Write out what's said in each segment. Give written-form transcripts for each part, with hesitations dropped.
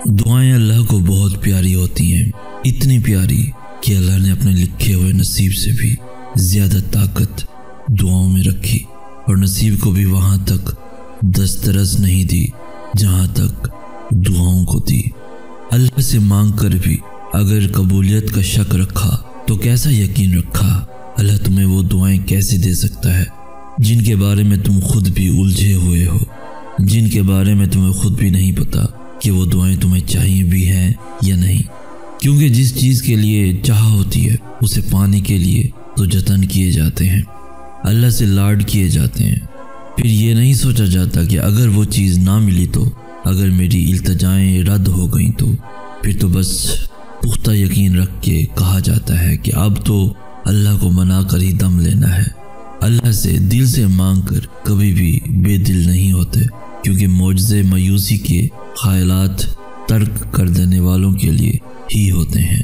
دعائیں اللہ کو بہت پیاری ہوتی ہیں، اتنی پیاری کہ اللہ نے اپنے لکھے ہوئے نصیب سے بھی زیادہ طاقت دعاؤں میں رکھی، اور نصیب کو بھی وہاں تک دسترس نہیں دی جہاں تک دعاؤں کو دی۔ اللہ سے مانگ کر بھی اگر قبولیت کا شک رکھا تو کیسا یقین رکھا؟ اللہ تمہیں وہ دعائیں کیسے دے سکتا ہے جن کے بارے میں تم خود بھی الجھے ہوئے ہو، جن کے بارے میں تمہیں خود بھی نہیں پتا کہ وہ دعائیں تمہیں چاہیے بھی ہیں یا نہیں؟ کیونکہ جس چیز کے لیے چاہ ہوتی ہے اسے پانے کے لیے تو جتن کیے جاتے ہیں، اللہ سے لاڈ کیے جاتے ہیں۔ پھر یہ نہیں سوچا جاتا کہ اگر وہ چیز نہ ملی تو، اگر میری التجائیں رد ہو گئیں تو، پھر تو بس پختہ یقین رکھ کے کہا جاتا ہے کہ اب تو اللہ کو منا کر ہی دم لینا ہے۔ اللہ سے دل سے مانگ کر کبھی بھی بے دل نہیں ہوتے، کیونکہ معجزے مایوسی کے خیالات ترک کر دینے والوں کے لیے ہی ہوتے ہیں۔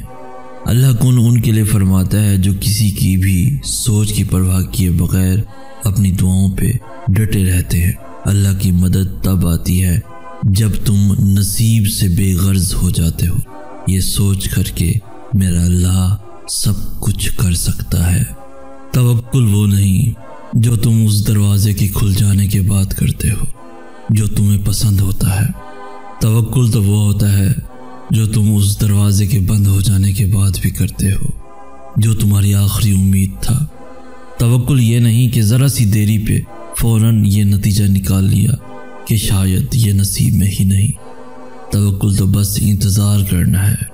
اللہ کن ان کے لیے فرماتا ہے جو کسی کی بھی سوچ کی پرواہ کیے بغیر اپنی دعاؤں پہ ڈٹے رہتے ہیں۔ اللہ کی مدد تب آتی ہے جب تم نصیب سے بے غرض ہو جاتے ہو، یہ سوچ کر کے میرا اللہ سب کچھ کر سکتا ہے۔ توکل وہ نہیں جو تم اس دروازے کی کھل جانے کے بعد کرتے ہو جو تمہیں پسند ہوتا ہے، توکل تو وہ ہوتا ہے جو تم اس دروازے کے بند ہو جانے کے بعد بھی کرتے ہو جو تمہاری آخری امید تھا۔ توکل یہ نہیں کہ ذرا سی دیری پہ فوراً یہ نتیجہ نکال لیا کہ شاید یہ نصیب میں ہی نہیں۔ توکل تو بس انتظار کرنا ہے،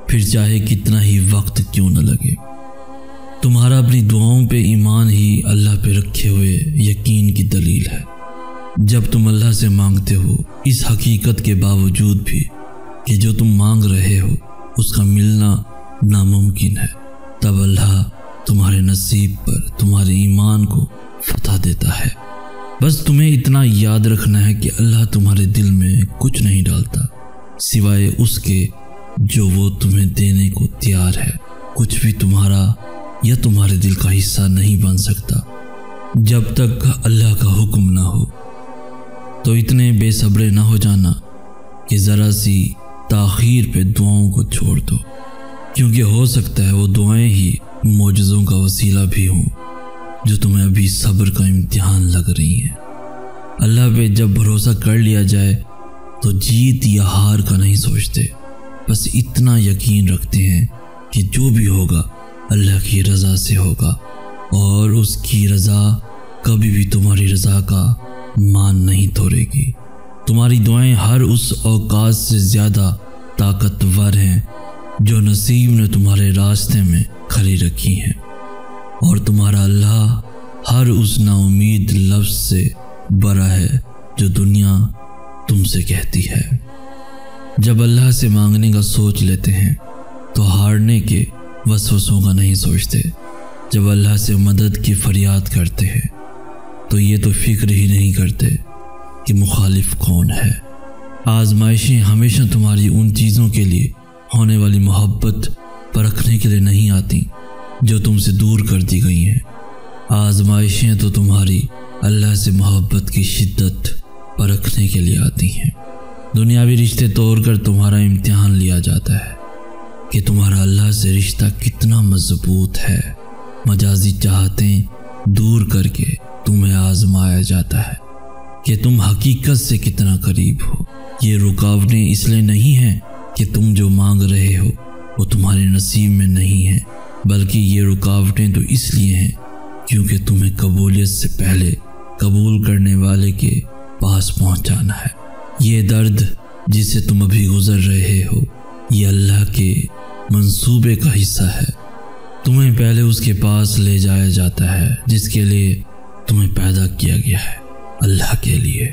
پھر چاہے کتنا ہی وقت کیوں نہ لگے۔ تمہارا اپنی دعاؤں پہ ایمان ہی اللہ پہ رکھے ہوئے یقین کی دلیل ہے۔ جب تم اللہ سے مانگتے ہو اس حقیقت کے باوجود بھی کہ جو تم مانگ رہے ہو اس کا ملنا ناممکن ہے، تب اللہ تمہارے نصیب پر تمہارے ایمان کو فتح دیتا ہے۔ بس تمہیں اتنا یاد رکھنا ہے کہ اللہ تمہارے دل میں کچھ نہیں ڈالتا سوائے اس کے جو وہ تمہیں دینے کو تیار ہے۔ کچھ بھی تمہارا یا تمہارے دل کا حصہ نہیں بن سکتا جب تک اللہ کا حکم نہ ہو۔ تو اتنے بے صبرے نہ ہو جانا کہ ذرا سی تاخیر پہ دعاؤں کو چھوڑ دو، کیونکہ ہو سکتا ہے وہ دعائیں ہی معجزوں کا وسیلہ بھی ہوں جو تمہیں ابھی صبر کا امتحان لگ رہی ہیں۔ اللہ پہ جب بھروسہ کر لیا جائے تو جیت یا ہار کا نہیں سوچتے، بس اتنا یقین رکھتے ہیں کہ جو بھی ہوگا اللہ کی رضا سے ہوگا، اور اس کی رضا کبھی بھی تمہاری رضا کا مان نہیں توڑے گی۔ تمہاری دعائیں ہر اس اوقات سے زیادہ طاقتور ہیں جو نصیب نے تمہارے راستے میں کھڑی رکھی ہیں، اور تمہارا اللہ ہر اس نا امید لفظ سے بڑا ہے جو دنیا تم سے کہتی ہے۔ جب اللہ سے مانگنے کا سوچ لیتے ہیں تو ہارنے کے وسوسوں کا نہیں سوچتے۔ جب اللہ سے مدد کی فریاد کرتے ہیں تو یہ تو فکر ہی نہیں کرتے کہ مخالف کون ہے۔ آزمائشیں ہمیشہ تمہاری ان چیزوں کے لیے ہونے والی محبت پرکھنے کے لیے نہیں آتی جو تم سے دور کر دی گئی ہیں۔ آزمائشیں تو تمہاری اللہ سے محبت کی شدت پرکھنے کے لیے آتی ہیں۔ دنیاوی رشتے توڑ کر تمہارا امتحان لیا جاتا ہے کہ تمہارا اللہ سے رشتہ کتنا مضبوط ہے۔ مجازی چاہتیں دور کر کے تمہیں آزمایا جاتا ہے کہ تم حقیقت سے کتنا قریب ہو۔ یہ رکاوٹیں اس لیے نہیں ہیں کہ تم جو مانگ رہے ہو وہ تمہارے نصیب میں نہیں ہے، بلکہ یہ رکاوٹیں تو اس لیے ہیں کیونکہ تمہیں قبولیت سے پہلے قبول کرنے والے کے پاس پہنچانا ہے۔ یہ درد جسے تم ابھی گزر رہے ہو یہ اللہ کے منصوبے کا حصہ ہے۔ تمہیں پہلے اس کے پاس لے جایا جاتا ہے جس کے لیے تمہیں پیدا کیا گیا ہے، اللہ کے لیے،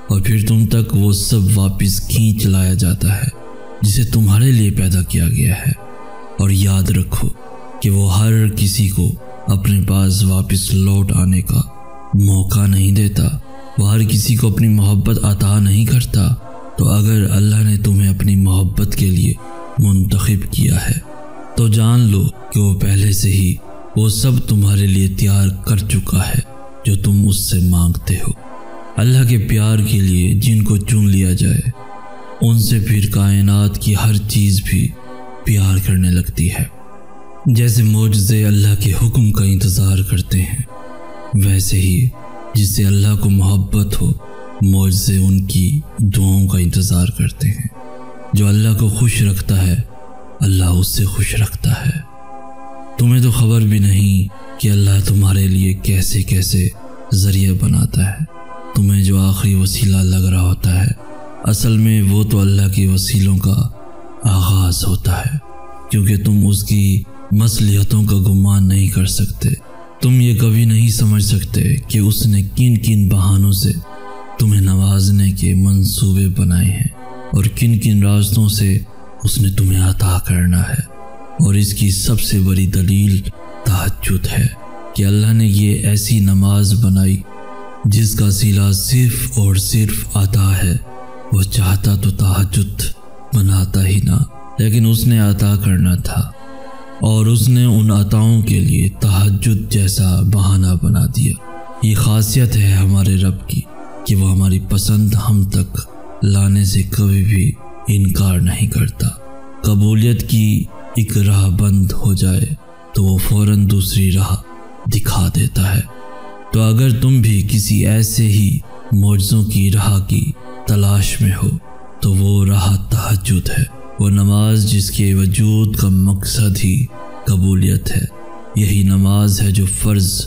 اور پھر تم تک وہ سب واپس کھینچ لایا جاتا ہے جسے تمہارے لیے پیدا کیا گیا ہے۔ اور یاد رکھو کہ وہ ہر کسی کو اپنے پاس واپس لوٹ آنے کا موقع نہیں دیتا، وہ ہر کسی کو اپنی محبت عطا نہیں کرتا۔ تو اگر اللہ نے تمہیں اپنی محبت کے لیے منتخب کیا ہے تو جان لو کہ وہ پہلے سے ہی وہ سب تمہارے لیے تیار کر چکا ہے جو تم اس سے مانگتے ہو۔ اللہ کے پیار کے لیے جن کو چن لیا جائے ان سے پھر کائنات کی ہر چیز بھی پیار کرنے لگتی ہے۔ جیسے معجزے اللہ کے حکم کا انتظار کرتے ہیں، ویسے ہی جس سے اللہ کو محبت ہو، معجزے ان کی دعاؤں کا انتظار کرتے ہیں۔ جو اللہ کو خوش رکھتا ہے، اللہ اس سے خوش رکھتا ہے۔ تمہیں تو خبر بھی نہیں کہ اللہ تمہارے لیے کیسے کیسے ذریعہ بناتا ہے۔ تمہیں جو آخری وسیلہ لگ رہا ہوتا ہے، اصل میں وہ تو اللہ کے وسیلوں کا آغاز ہوتا ہے، کیونکہ تم اس کی مصلحتوں کا گمان نہیں کر سکتے۔ تم یہ کبھی نہیں سمجھ سکتے کہ اس نے کن کن بہانوں سے تمہیں نوازنے کے منصوبے بنائے ہیں اور کن کن راستوں سے اس نے تمہیں عطا کرنا ہے۔ اور اس کی سب سے بڑی دلیل تہجد ہے کہ اللہ نے یہ ایسی نماز بنائی جس کا صلہ صرف اور صرف عطا ہے۔ وہ چاہتا تو تہجد بناتا ہی نہ، لیکن اس نے عطا کرنا تھا، اور اس نے ان عطاؤں کے لیے تہجد جیسا بہانہ بنا دیا۔ یہ خاصیت ہے ہمارے رب کی کہ وہ ہماری پسند ہم تک لانے سے کبھی بھی انکار نہیں کرتا۔ قبولیت کی ایک راہ بند ہو جائے تو وہ فوراً دوسری راہ دکھا دیتا ہے۔ تو اگر تم بھی کسی ایسے ہی معجزوں کی راہ کی تلاش میں ہو تو وہ راہ تہجد ہے، وہ نماز جس کے وجود کا مقصد ہی قبولیت ہے۔ یہی نماز ہے جو فرض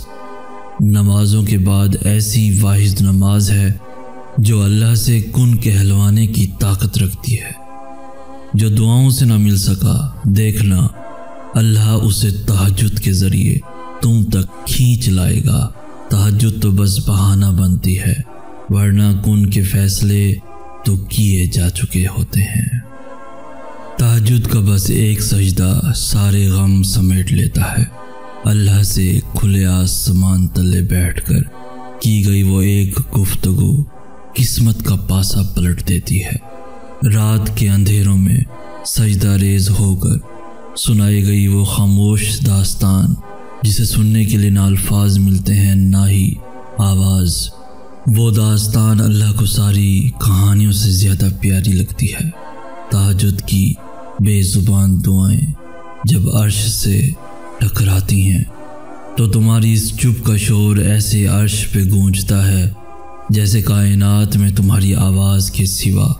نمازوں کے بعد ایسی واحد نماز ہے جو اللہ سے کن کہلوانے کی طاقت رکھتی ہے۔ جو دعاؤں سے نہ مل سکا، دیکھنا اللہ اسے تہجد کے ذریعے تم تک کھینچ لائے گا۔ تہجد تو بس بہانہ بنتی ہے، ورنہ کن کے فیصلے تو کیے جا چکے ہوتے ہیں۔ تہجد کا بس ایک سجدہ سارے غم سمیٹ لیتا ہے۔ اللہ سے کھلے آسمان تلے بیٹھ کر کی گئی وہ ایک گفتگو قسمت کا پاسا پلٹ دیتی ہے۔ رات کے اندھیروں میں سجدہ ریز ہو کر سنائی گئی وہ خاموش داستان جسے سننے کے لیے نہ الفاظ ملتے ہیں نہ ہی آواز، وہ داستان اللہ کو ساری کہانیوں سے زیادہ پیاری لگتی ہے۔ تہجد کی بے زبان دعائیں جب عرش سے ٹکراتی ہیں تو تمہاری اس چپ کا شور ایسے عرش پہ گونجتا ہے جیسے کائنات میں تمہاری آواز کے سوا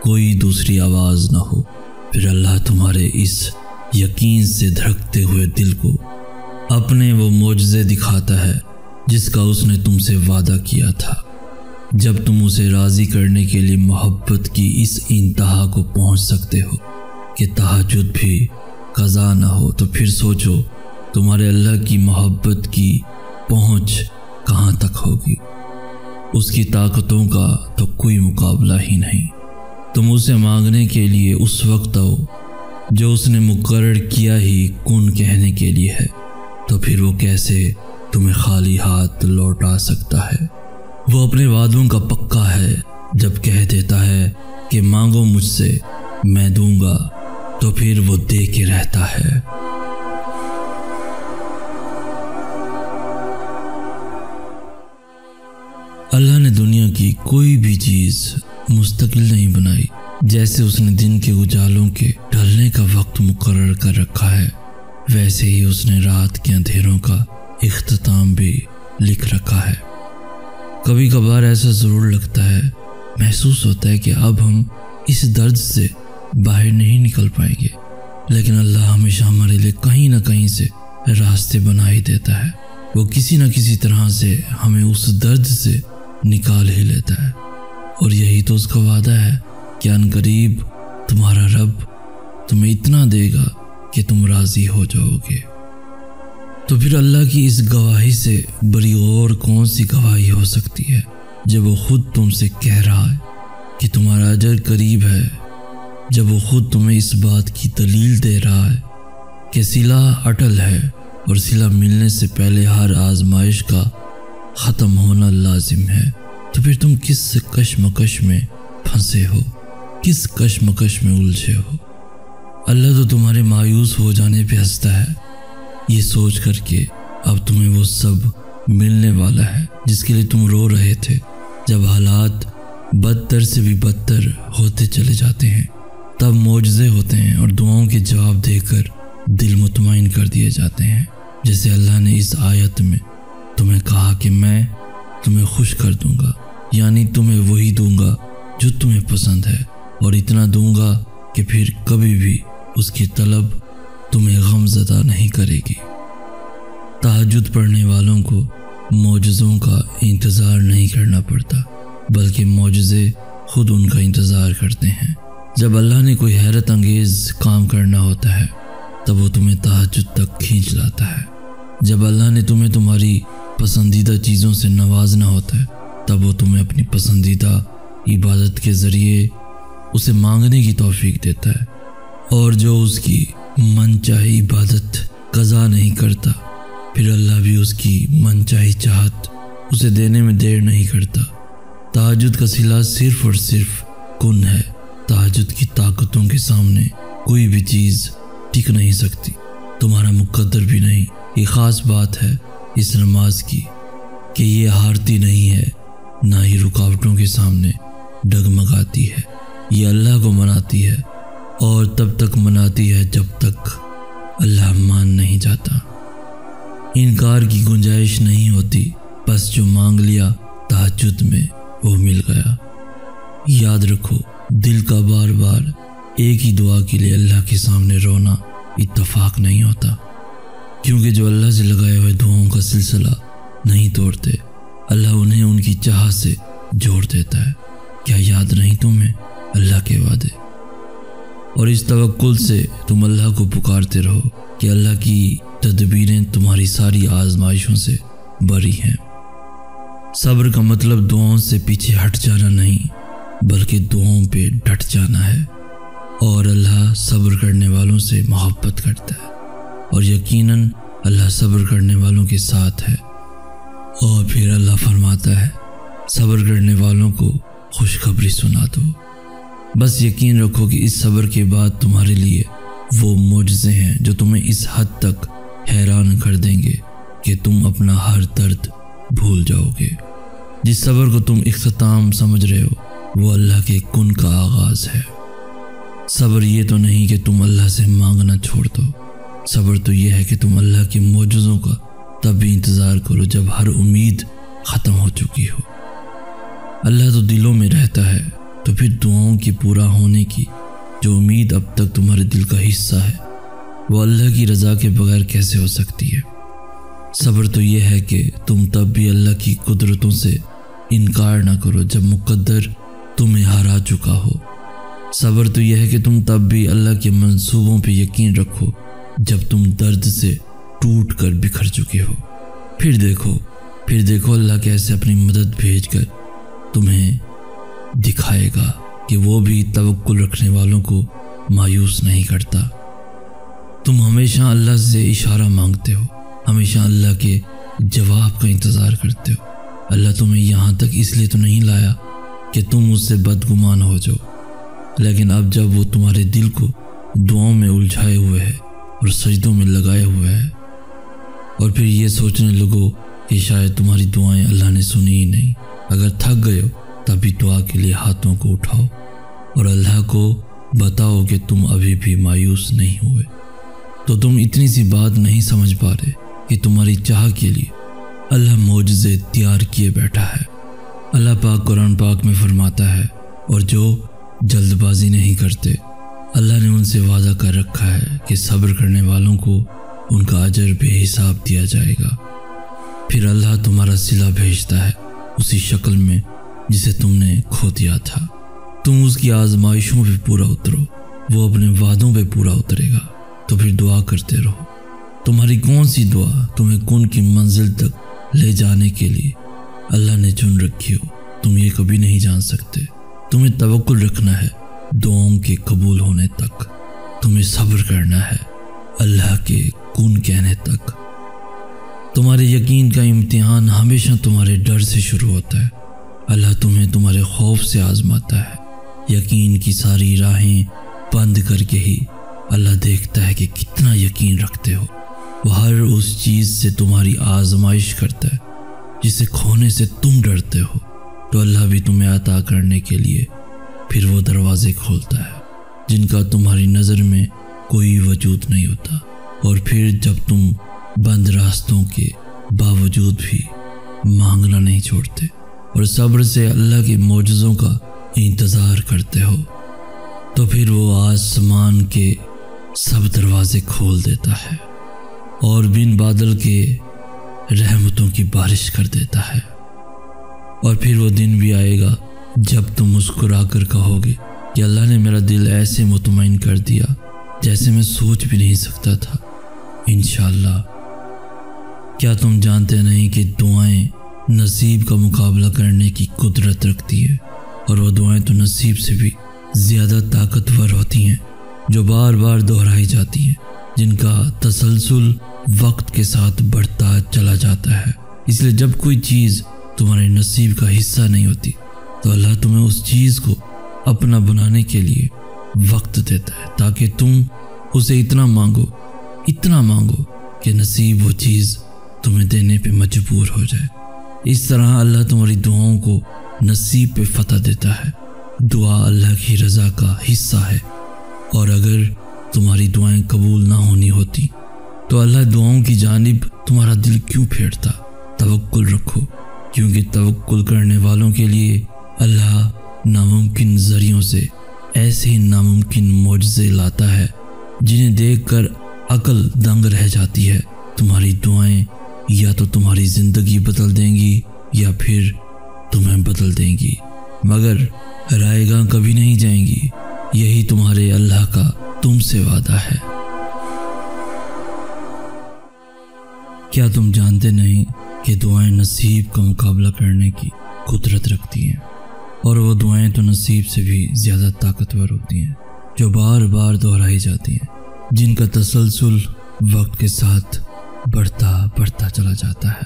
کوئی دوسری آواز نہ ہو۔ پھر اللہ تمہارے اس یقین سے دھڑکتے ہوئے دل کو اپنے وہ معجزے دکھاتا ہے جس کا اس نے تم سے وعدہ کیا تھا۔ جب تم اسے راضی کرنے کے لیے محبت کی اس انتہا کو پہنچ سکتے ہو کہ تہجد بھی قضا نہ ہو، تو پھر سوچو تمہارے اللہ کی محبت کی پہنچ کہاں تک ہوگی۔ اس کی طاقتوں کا تو کوئی مقابلہ ہی نہیں۔ تم اسے مانگنے کے لیے اس وقت آؤ جو اس نے مقرر کیا ہی کن کہنے کے لیے ہے، تو پھر وہ کیسے تمہیں خالی ہاتھ لوٹا سکتا ہے۔ وہ اپنے وعدوں کا پکا ہے، جب کہہ دیتا ہے کہ مانگو مجھ سے میں دوں گا، تو پھر وہ دے کے رہتا ہے۔ اللہ نے دنیا کی کوئی بھی چیز مستقل نہیں بنائی۔ جیسے اس نے دن کے اجالوں کے ڈھلنے کا وقت مقرر کر رکھا ہے، ویسے ہی اس نے رات کے اندھیروں کا اختتام بھی لکھ رکھا ہے۔ کبھی کبھار ایسا ضرور لگتا ہے، محسوس ہوتا ہے کہ اب ہم اس درد سے باہر نہیں نکل پائیں گے، لیکن اللہ ہمیشہ ہمارے لیے کہیں نہ کہیں سے راستے بنا ہی دیتا ہے۔ وہ کسی نہ کسی طرح سے ہمیں اس درد سے نکال ہی لیتا ہے، اور یہی تو اس کا وعدہ ہے کہ عنقریب تمہارا رب تمہیں اتنا دے گا کہ تم راضی ہو جاؤ گے۔ تو پھر اللہ کی اس گواہی سے بڑی اور کون سی گواہی ہو سکتی ہے جب وہ خود تم سے کہہ رہا ہے کہ تمہارا اجر قریب ہے، جب وہ خود تمہیں اس بات کی دلیل دے رہا ہے کہ صلہ اٹل ہے اور صلہ ملنے سے پہلے ہر آزمائش کا ختم ہونا لازم ہے۔ تو پھر تم کس کشمکش میں پھنسے ہو، کس کشمکش میں الجھے ہو؟ اللہ تو تمہارے مایوس ہو جانے پہ ہنستا ہے، یہ سوچ کر کہ اب تمہیں وہ سب ملنے والا ہے جس کے لیے تم رو رہے تھے۔ جب حالات بدتر سے بھی بدتر ہوتے چلے جاتے ہیں، تب معجزے ہوتے ہیں اور دعاؤں کے جواب دے کر دل مطمئن کر دیے جاتے ہیں۔ جیسے اللہ نے اس آیت میں تمہیں کہا کہ میں تمہیں خوش کر دوں گا، یعنی تمہیں وہی دوں گا جو تمہیں پسند ہے، اور اتنا دوں گا کہ پھر کبھی بھی اس کی طلب تمہیں غم زدہ نہیں کرے گی۔ تہجد پڑھنے والوں کو معجزوں کا انتظار نہیں کرنا پڑتا، بلکہ معجزے خود ان کا انتظار کرتے ہیں۔ جب اللہ نے کوئی حیرت انگیز کام کرنا ہوتا ہے تب وہ تمہیں تہجد تک کھینچ لاتا ہے۔ جب اللہ نے تمہیں تمہاری پسندیدہ چیزوں سے نوازنا ہوتا ہے تب وہ تمہیں اپنی پسندیدہ عبادت کے ذریعے اسے مانگنے کی توفیق دیتا ہے، اور جو اس کی من چاہی عبادت قضا نہیں کرتا پھر اللہ بھی اس کی من چاہی چاہت اسے دینے میں دیر نہیں کرتا۔ تہجد کا صلہ صرف اور صرف کن ہے۔ تہجد کی طاقتوں کے سامنے کوئی بھی چیز ٹک نہیں سکتی، تمہارا مقدر بھی نہیں۔ یہ خاص بات ہے اس نماز کی کہ یہ ہارتی نہیں ہے، نہ ہی رکاوٹوں کے سامنے ڈگمگاتی ہے۔ یہ اللہ کو مناتی ہے، اور تب تک مناتی ہے جب تک اللہ مان نہیں جاتا۔ انکار کی گنجائش نہیں ہوتی، بس جو مانگ لیا تہجد میں وہ مل گیا۔ یاد رکھو، دل کا بار بار ایک ہی دعا کے لیے اللہ کے سامنے رونا اتفاق نہیں ہوتا، کیونکہ جو اللہ سے لگائے ہوئے دعاؤں کا سلسلہ نہیں توڑتے اللہ انہیں ان کی چاہ سے جوڑ دیتا ہے۔ کیا یاد نہیں تمہیں اللہ کے وعدے؟ اور اس توکل سے تم اللہ کو پکارتے رہو کہ اللہ کی تدبیریں تمہاری ساری آزمائشوں سے بری ہیں۔ صبر کا مطلب دعاؤں سے پیچھے ہٹ جانا نہیں، بلکہ دعاؤں پہ ڈٹ جانا ہے، اور اللہ صبر کرنے والوں سے محبت کرتا ہے، اور یقیناً اللہ صبر کرنے والوں کے ساتھ ہے۔ اور پھر اللہ فرماتا ہے، صبر کرنے والوں کو خوشخبری سنا دو۔ بس یقین رکھو کہ اس صبر کے بعد تمہارے لیے وہ معجزے ہیں جو تمہیں اس حد تک حیران کر دیں گے کہ تم اپنا ہر درد بھول جاؤ گے۔ جس صبر کو تم اختتام سمجھ رہے ہو وہ اللہ کے کن کا آغاز ہے۔ صبر یہ تو نہیں کہ تم اللہ سے مانگنا چھوڑ دو، صبر تو یہ ہے کہ تم اللہ کے معجزوں کا تب بھی انتظار کرو جب ہر امید ختم ہو چکی ہو۔ اللہ تو دلوں میں رہتا ہے، تو پھر دعاؤں کے پورا ہونے کی جو امید اب تک تمہارے دل کا حصہ ہے وہ اللہ کی رضا کے بغیر کیسے ہو سکتی ہے؟ صبر تو یہ ہے کہ تم تب بھی اللہ کی قدرتوں سے انکار نہ کرو جب مقدر تمہیں ہرا چکا ہو۔ صبر تو یہ ہے کہ تم تب بھی اللہ کے منصوبوں پہ یقین رکھو جب تم درد سے ٹوٹ کر بکھر چکے ہو۔ پھر دیکھو اللہ کیسے اپنی مدد بھیج کر تمہیں دکھائے گا کہ وہ بھی توکل رکھنے والوں کو مایوس نہیں کرتا۔ تم ہمیشہ اللہ سے اشارہ مانگتے ہو، ہمیشہ اللہ کے جواب کا انتظار کرتے ہو۔ اللہ تمہیں یہاں تک اس لیے تو نہیں لایا کہ تم اس سے بدگمان ہو جاؤ، لیکن اب جب وہ تمہارے دل کو دعاؤں میں الجھائے ہوئے ہے اور سجدوں میں لگائے ہوئے ہے، اور پھر یہ سوچنے لگو کہ شاید تمہاری دعائیں اللہ نے سنی ہی نہیں، اگر تھک گئے ہو تبھی دعا کے لیے ہاتھوں کو اٹھاؤ اور اللہ کو بتاؤ کہ تم ابھی بھی مایوس نہیں ہوئے۔ تو تم اتنی سی بات نہیں سمجھ پا رہے کہ تمہاری چاہ کے لیے اللہ معجزے تیار کیے بیٹھا ہے۔ اللہ پاک قرآن پاک میں فرماتا ہے، اور جو جلد بازی نہیں کرتے اللہ نے ان سے وعدہ کر رکھا ہے کہ صبر کرنے والوں کو ان کا اجر بے حساب دیا جائے گا۔ پھر اللہ تمہارا صلہ بھیجتا ہے اسی شکل میں جسے تم نے کھو دیا تھا۔ تم اس کی آزمائشوں پہ پورا اترو، وہ اپنے وعدوں پہ پورا اترے گا۔ تو پھر دعا کرتے رہو۔ تمہاری کون سی دعا تمہیں کن کی منزل تک لے جانے کے لیے اللہ نے چن رکھی ہو تم یہ کبھی نہیں جان سکتے۔ تمہیں توکل رکھنا ہے دعاؤں کے قبول ہونے تک، تمہیں صبر کرنا ہے اللہ کے کن کہنے تک۔ تمہارے یقین کا امتحان ہمیشہ تمہارے ڈر سے شروع ہوتا ہے۔ اللہ تمہیں تمہارے خوف سے آزماتا ہے۔ یقین کی ساری راہیں بند کر کے ہی اللہ دیکھتا ہے کہ کتنا یقین رکھتے ہو۔ وہ ہر اس چیز سے تمہاری آزمائش کرتا ہے جسے کھونے سے تم ڈرتے ہو۔ تو اللہ بھی تمہیں عطا کرنے کے لیے پھر وہ دروازے کھولتا ہے جن کا تمہاری نظر میں کوئی وجود نہیں ہوتا، اور پھر جب تم بند راستوں کے باوجود بھی مانگنا نہیں چھوڑتے اور صبر سے اللہ کے معجزوں کا انتظار کرتے ہو، تو پھر وہ آسمان کے سب دروازے کھول دیتا ہے اور بن بادل کے رحمتوں کی بارش کر دیتا ہے۔ اور پھر وہ دن بھی آئے گا جب تم مسکرا کر کہو گے کہ اللہ نے میرا دل ایسے مطمئن کر دیا جیسے میں سوچ بھی نہیں سکتا تھا۔ انشاءاللہ کیا تم جانتے نہیں کہ دعائیں نصیب کا مقابلہ کرنے کی قدرت رکھتی ہے، اور وہ دعائیں تو نصیب سے بھی زیادہ طاقتور ہوتی ہیں جو بار بار دہرائی جاتی ہیں، جن کا تسلسل وقت کے ساتھ بڑھتا چلا جاتا ہے۔ اس لیے جب کوئی چیز تمہارے نصیب کا حصہ نہیں ہوتی تو اللہ تمہیں اس چیز کو اپنا بنانے کے لیے وقت دیتا ہے تاکہ تم اسے اتنا مانگو کہ نصیب وہ چیز تمہیں دینے پہ مجبور ہو جائے۔ اس طرح اللہ تمہاری دعاؤں کو نصیب پہ فتح دیتا ہے۔ دعا اللہ کی رضا کا حصہ ہے، اور اگر تمہاری دعائیں قبول نہ ہونی ہوتی تو اللہ دعاؤں کی جانب تمہارا دل کیوں پھیرتا؟ توکل رکھو، کیونکہ توکل کرنے والوں کے لیے اللہ ناممکن ذریعوں سے ایسے ہی ناممکن معجزے لاتا ہے جنہیں دیکھ کر عقل دنگ رہ جاتی ہے۔ تمہاری دعائیں یا تو تمہاری زندگی بدل دیں گی یا پھر تمہیں بدل دیں گی، مگر رائے گاہ کبھی نہیں جائیں گی۔ یہی تمہارے اللہ کا تم سے وعدہ ہے۔ کیا تم جانتے نہیں کہ دعائیں نصیب کا مقابلہ کرنے کی قدرت رکھتی ہیں، اور وہ دعائیں تو نصیب سے بھی زیادہ طاقتور ہوتی ہیں جو بار بار دہرائی جاتی ہیں، جن کا تسلسل وقت کے ساتھ بڑھتا چلا جاتا ہے۔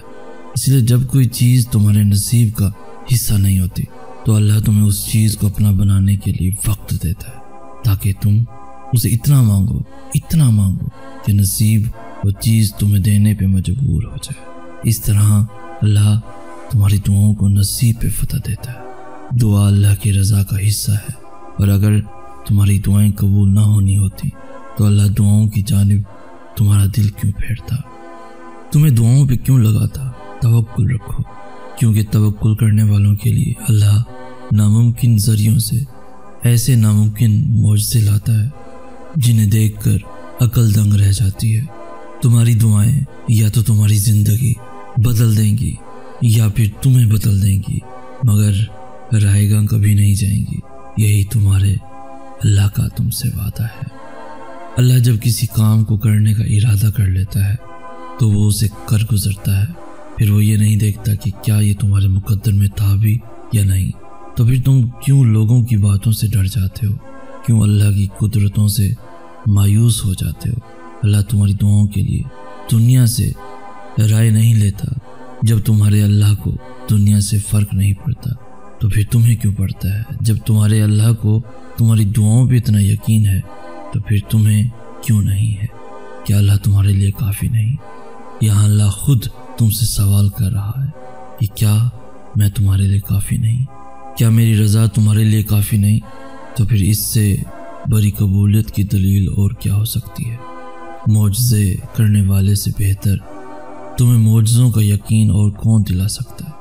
اس لیے جب کوئی چیز تمہارے نصیب کا حصہ نہیں ہوتی تو اللہ تمہیں اس چیز کو اپنا بنانے کے لیے وقت دیتا ہے تاکہ تم اسے اتنا مانگو کہ نصیب وہ چیز تمہیں دینے پہ مجبور ہو جائے۔ اس طرح اللہ تمہاری دعاؤں کو نصیب پہ فتح دیتا ہے۔ دعا اللہ کی رضا کا حصہ ہے، اور اگر تمہاری دعائیں قبول نہ ہونی ہوتی تو اللہ دعاؤں کی جانب تمہارا دل کیوں پھیرتا؟ تمہیں دعاؤں پہ کیوں لگاتا؟ توکل رکھو، کیونکہ توکل کرنے والوں کے لیے اللہ ناممکن ذریعوں سے ایسے ناممکن معجزے لاتا ہے جنہیں دیکھ کر عقل دنگ رہ جاتی ہے۔ تمہاری دعائیں یا تو تمہاری زندگی بدل دیں گی یا پھر تمہیں بدل دیں گی، مگر رائے گاہ کبھی نہیں جائیں گی۔ یہی تمہارے اللہ کا تم سے وعدہ ہے۔ اللہ جب کسی کام کو کرنے کا ارادہ کر لیتا ہے تو وہ اسے کر گزرتا ہے، پھر وہ یہ نہیں دیکھتا کہ کیا یہ تمہارے مقدر میں تھا بھی یا نہیں۔ تو پھر تم کیوں لوگوں کی باتوں سے ڈر جاتے ہو؟ کیوں اللہ کی قدرتوں سے مایوس ہو جاتے ہو؟ اللہ تمہاری دعاؤں کے لیے دنیا سے رائے نہیں لیتا۔ جب تمہارے اللہ کو دنیا سے فرق نہیں پڑتا تو پھر تمہیں کیوں پڑتا ہے؟ جب تمہارے اللہ کو تمہاری دعاؤں پہ اتنا یقین ہے تو پھر تمہیں کیوں نہیں ہے؟ کیا اللہ تمہارے لیے کافی نہیں؟ یہاں اللہ خود تم سے سوال کر رہا ہے کہ کیا میں تمہارے لیے کافی نہیں؟ کیا میری رضا تمہارے لیے کافی نہیں؟ تو پھر اس سے بڑی قبولیت کی دلیل اور کیا ہو سکتی ہے؟ معجزے کرنے والے سے بہتر تمہیں معجزوں کا یقین اور کون دلا سکتا ہے؟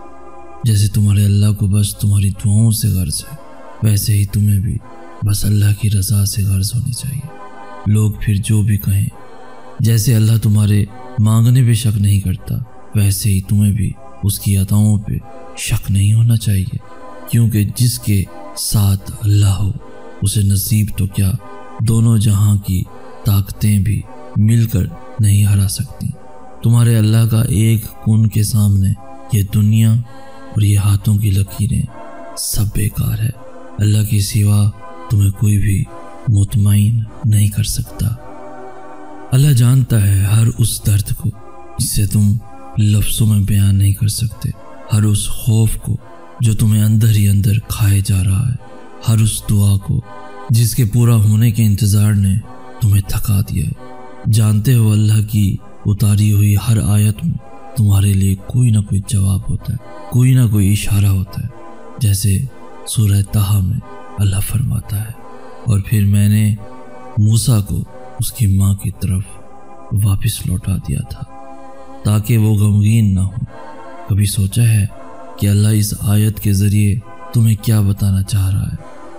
جیسے تمہارے اللہ کو بس تمہاری دعاؤں سے غرض ہے، ویسے ہی تمہیں بھی بس اللہ کی رضا سے غرض ہونی چاہیے۔ لوگ پھر جو بھی کہیں، جیسے اللہ تمہارے مانگنے پہ شک نہیں کرتا، ویسے ہی تمہیں بھی اس کی عطاؤں پہ شک نہیں ہونا چاہیے، کیونکہ جس کے ساتھ اللہ ہو اسے نصیب تو کیا دونوں جہاں کی طاقتیں بھی مل کر نہیں ہرا سکتی۔ تمہارے اللہ کا ایک کن کے سامنے یہ دنیا اور یہ ہاتھوں کی لکیریں سب بیکار ہے۔ اللہ کے سوا تمہیں کوئی بھی مطمئن نہیں کر سکتا۔ اللہ جانتا ہے ہر اس درد کو جسے تم لفظوں میں بیان نہیں کر سکتے، ہر اس خوف کو جو تمہیں اندر ہی اندر کھائے جا رہا ہے، ہر اس دعا کو جس کے پورا ہونے کے انتظار نے تمہیں تھکا دیا ہے۔ جانتے ہو اللہ کی اتاری ہوئی ہر آیت میں تمہارے لیے کوئی نہ کوئی جواب ہوتا ہے، کوئی نہ کوئی اشارہ ہوتا ہے۔ جیسے سورہ طہ میں اللہ فرماتا ہے، اور پھر میں نے موسیٰ کو اس کی ماں کی طرف واپس لوٹا دیا تھا تاکہ وہ غمگین نہ ہو۔ کبھی سوچا ہے کہ اللہ اس آیت کے ذریعے تمہیں کیا بتانا چاہ رہا ہے؟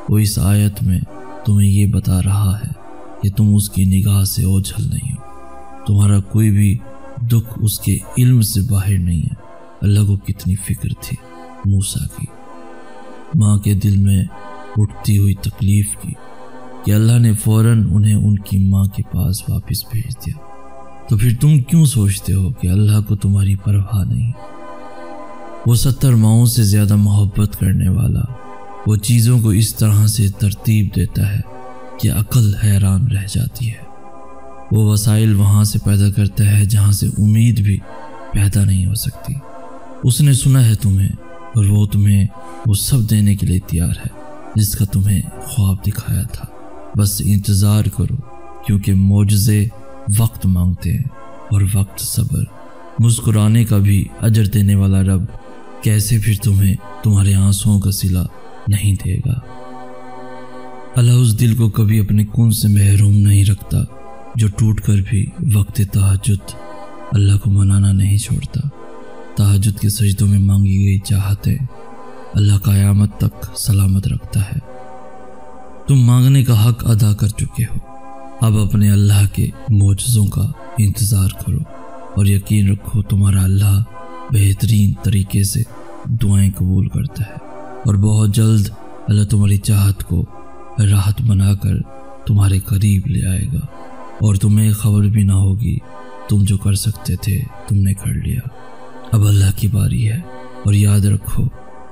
وہ اس آیت میں تمہیں یہ بتا رہا ہے کہ تم اس کی نگاہ سے اوجھل نہیں ہو، تمہارا کوئی بھی دکھ اس کے علم سے باہر نہیں ہے۔ اللہ کو کتنی فکر تھی موسیٰ کی، ماں کے دل میں اٹھتی ہوئی تکلیف کی کہ اللہ نے فوراً انہیں ان کی ماں کے پاس واپس بھیج دیا۔ تو پھر تم کیوں سوچتے ہو کہ اللہ کو تمہاری پرواہ نہیں؟ وہ 70 ماؤں سے زیادہ محبت کرنے والا، وہ چیزوں کو اس طرح سے ترتیب دیتا ہے کہ عقل حیران رہ جاتی ہے۔ وہ وسائل وہاں سے پیدا کرتا ہے جہاں سے امید بھی پیدا نہیں ہو سکتی۔ اس نے سنا ہے تمہیں، اور وہ تمہیں وہ سب دینے کے لیے تیار ہے جس کا تمہیں خواب دکھایا تھا۔ بس انتظار کرو، کیونکہ معجزے وقت مانگتے ہیں اور وقت صبر۔ مسکرانے کا بھی اجر دینے والا رب کیسے پھر تمہیں تمہارے آنسوؤں کا صلہ نہیں دے گا؟ اللہ اس دل کو کبھی اپنے کن سے محروم نہیں رکھتا جو ٹوٹ کر بھی وقت تہجد اللہ کو منانا نہیں چھوڑتا۔ تہجد کے سجدوں میں مانگی گئی چاہتیں اللہ قیامت تک سلامت رکھتا ہے۔ تم مانگنے کا حق ادا کر چکے ہو، اب اپنے اللہ کے معجزوں کا انتظار کرو اور یقین رکھو تمہارا اللہ بہترین طریقے سے دعائیں قبول کرتا ہے، اور بہت جلد اللہ تمہاری چاہت کو راحت بنا کر تمہارے قریب لے آئے گا، اور تمہیں خبر بھی نہ ہوگی۔ تم جو کر سکتے تھے تم نے کر لیا، اب اللہ کی باری ہے۔ اور یاد رکھو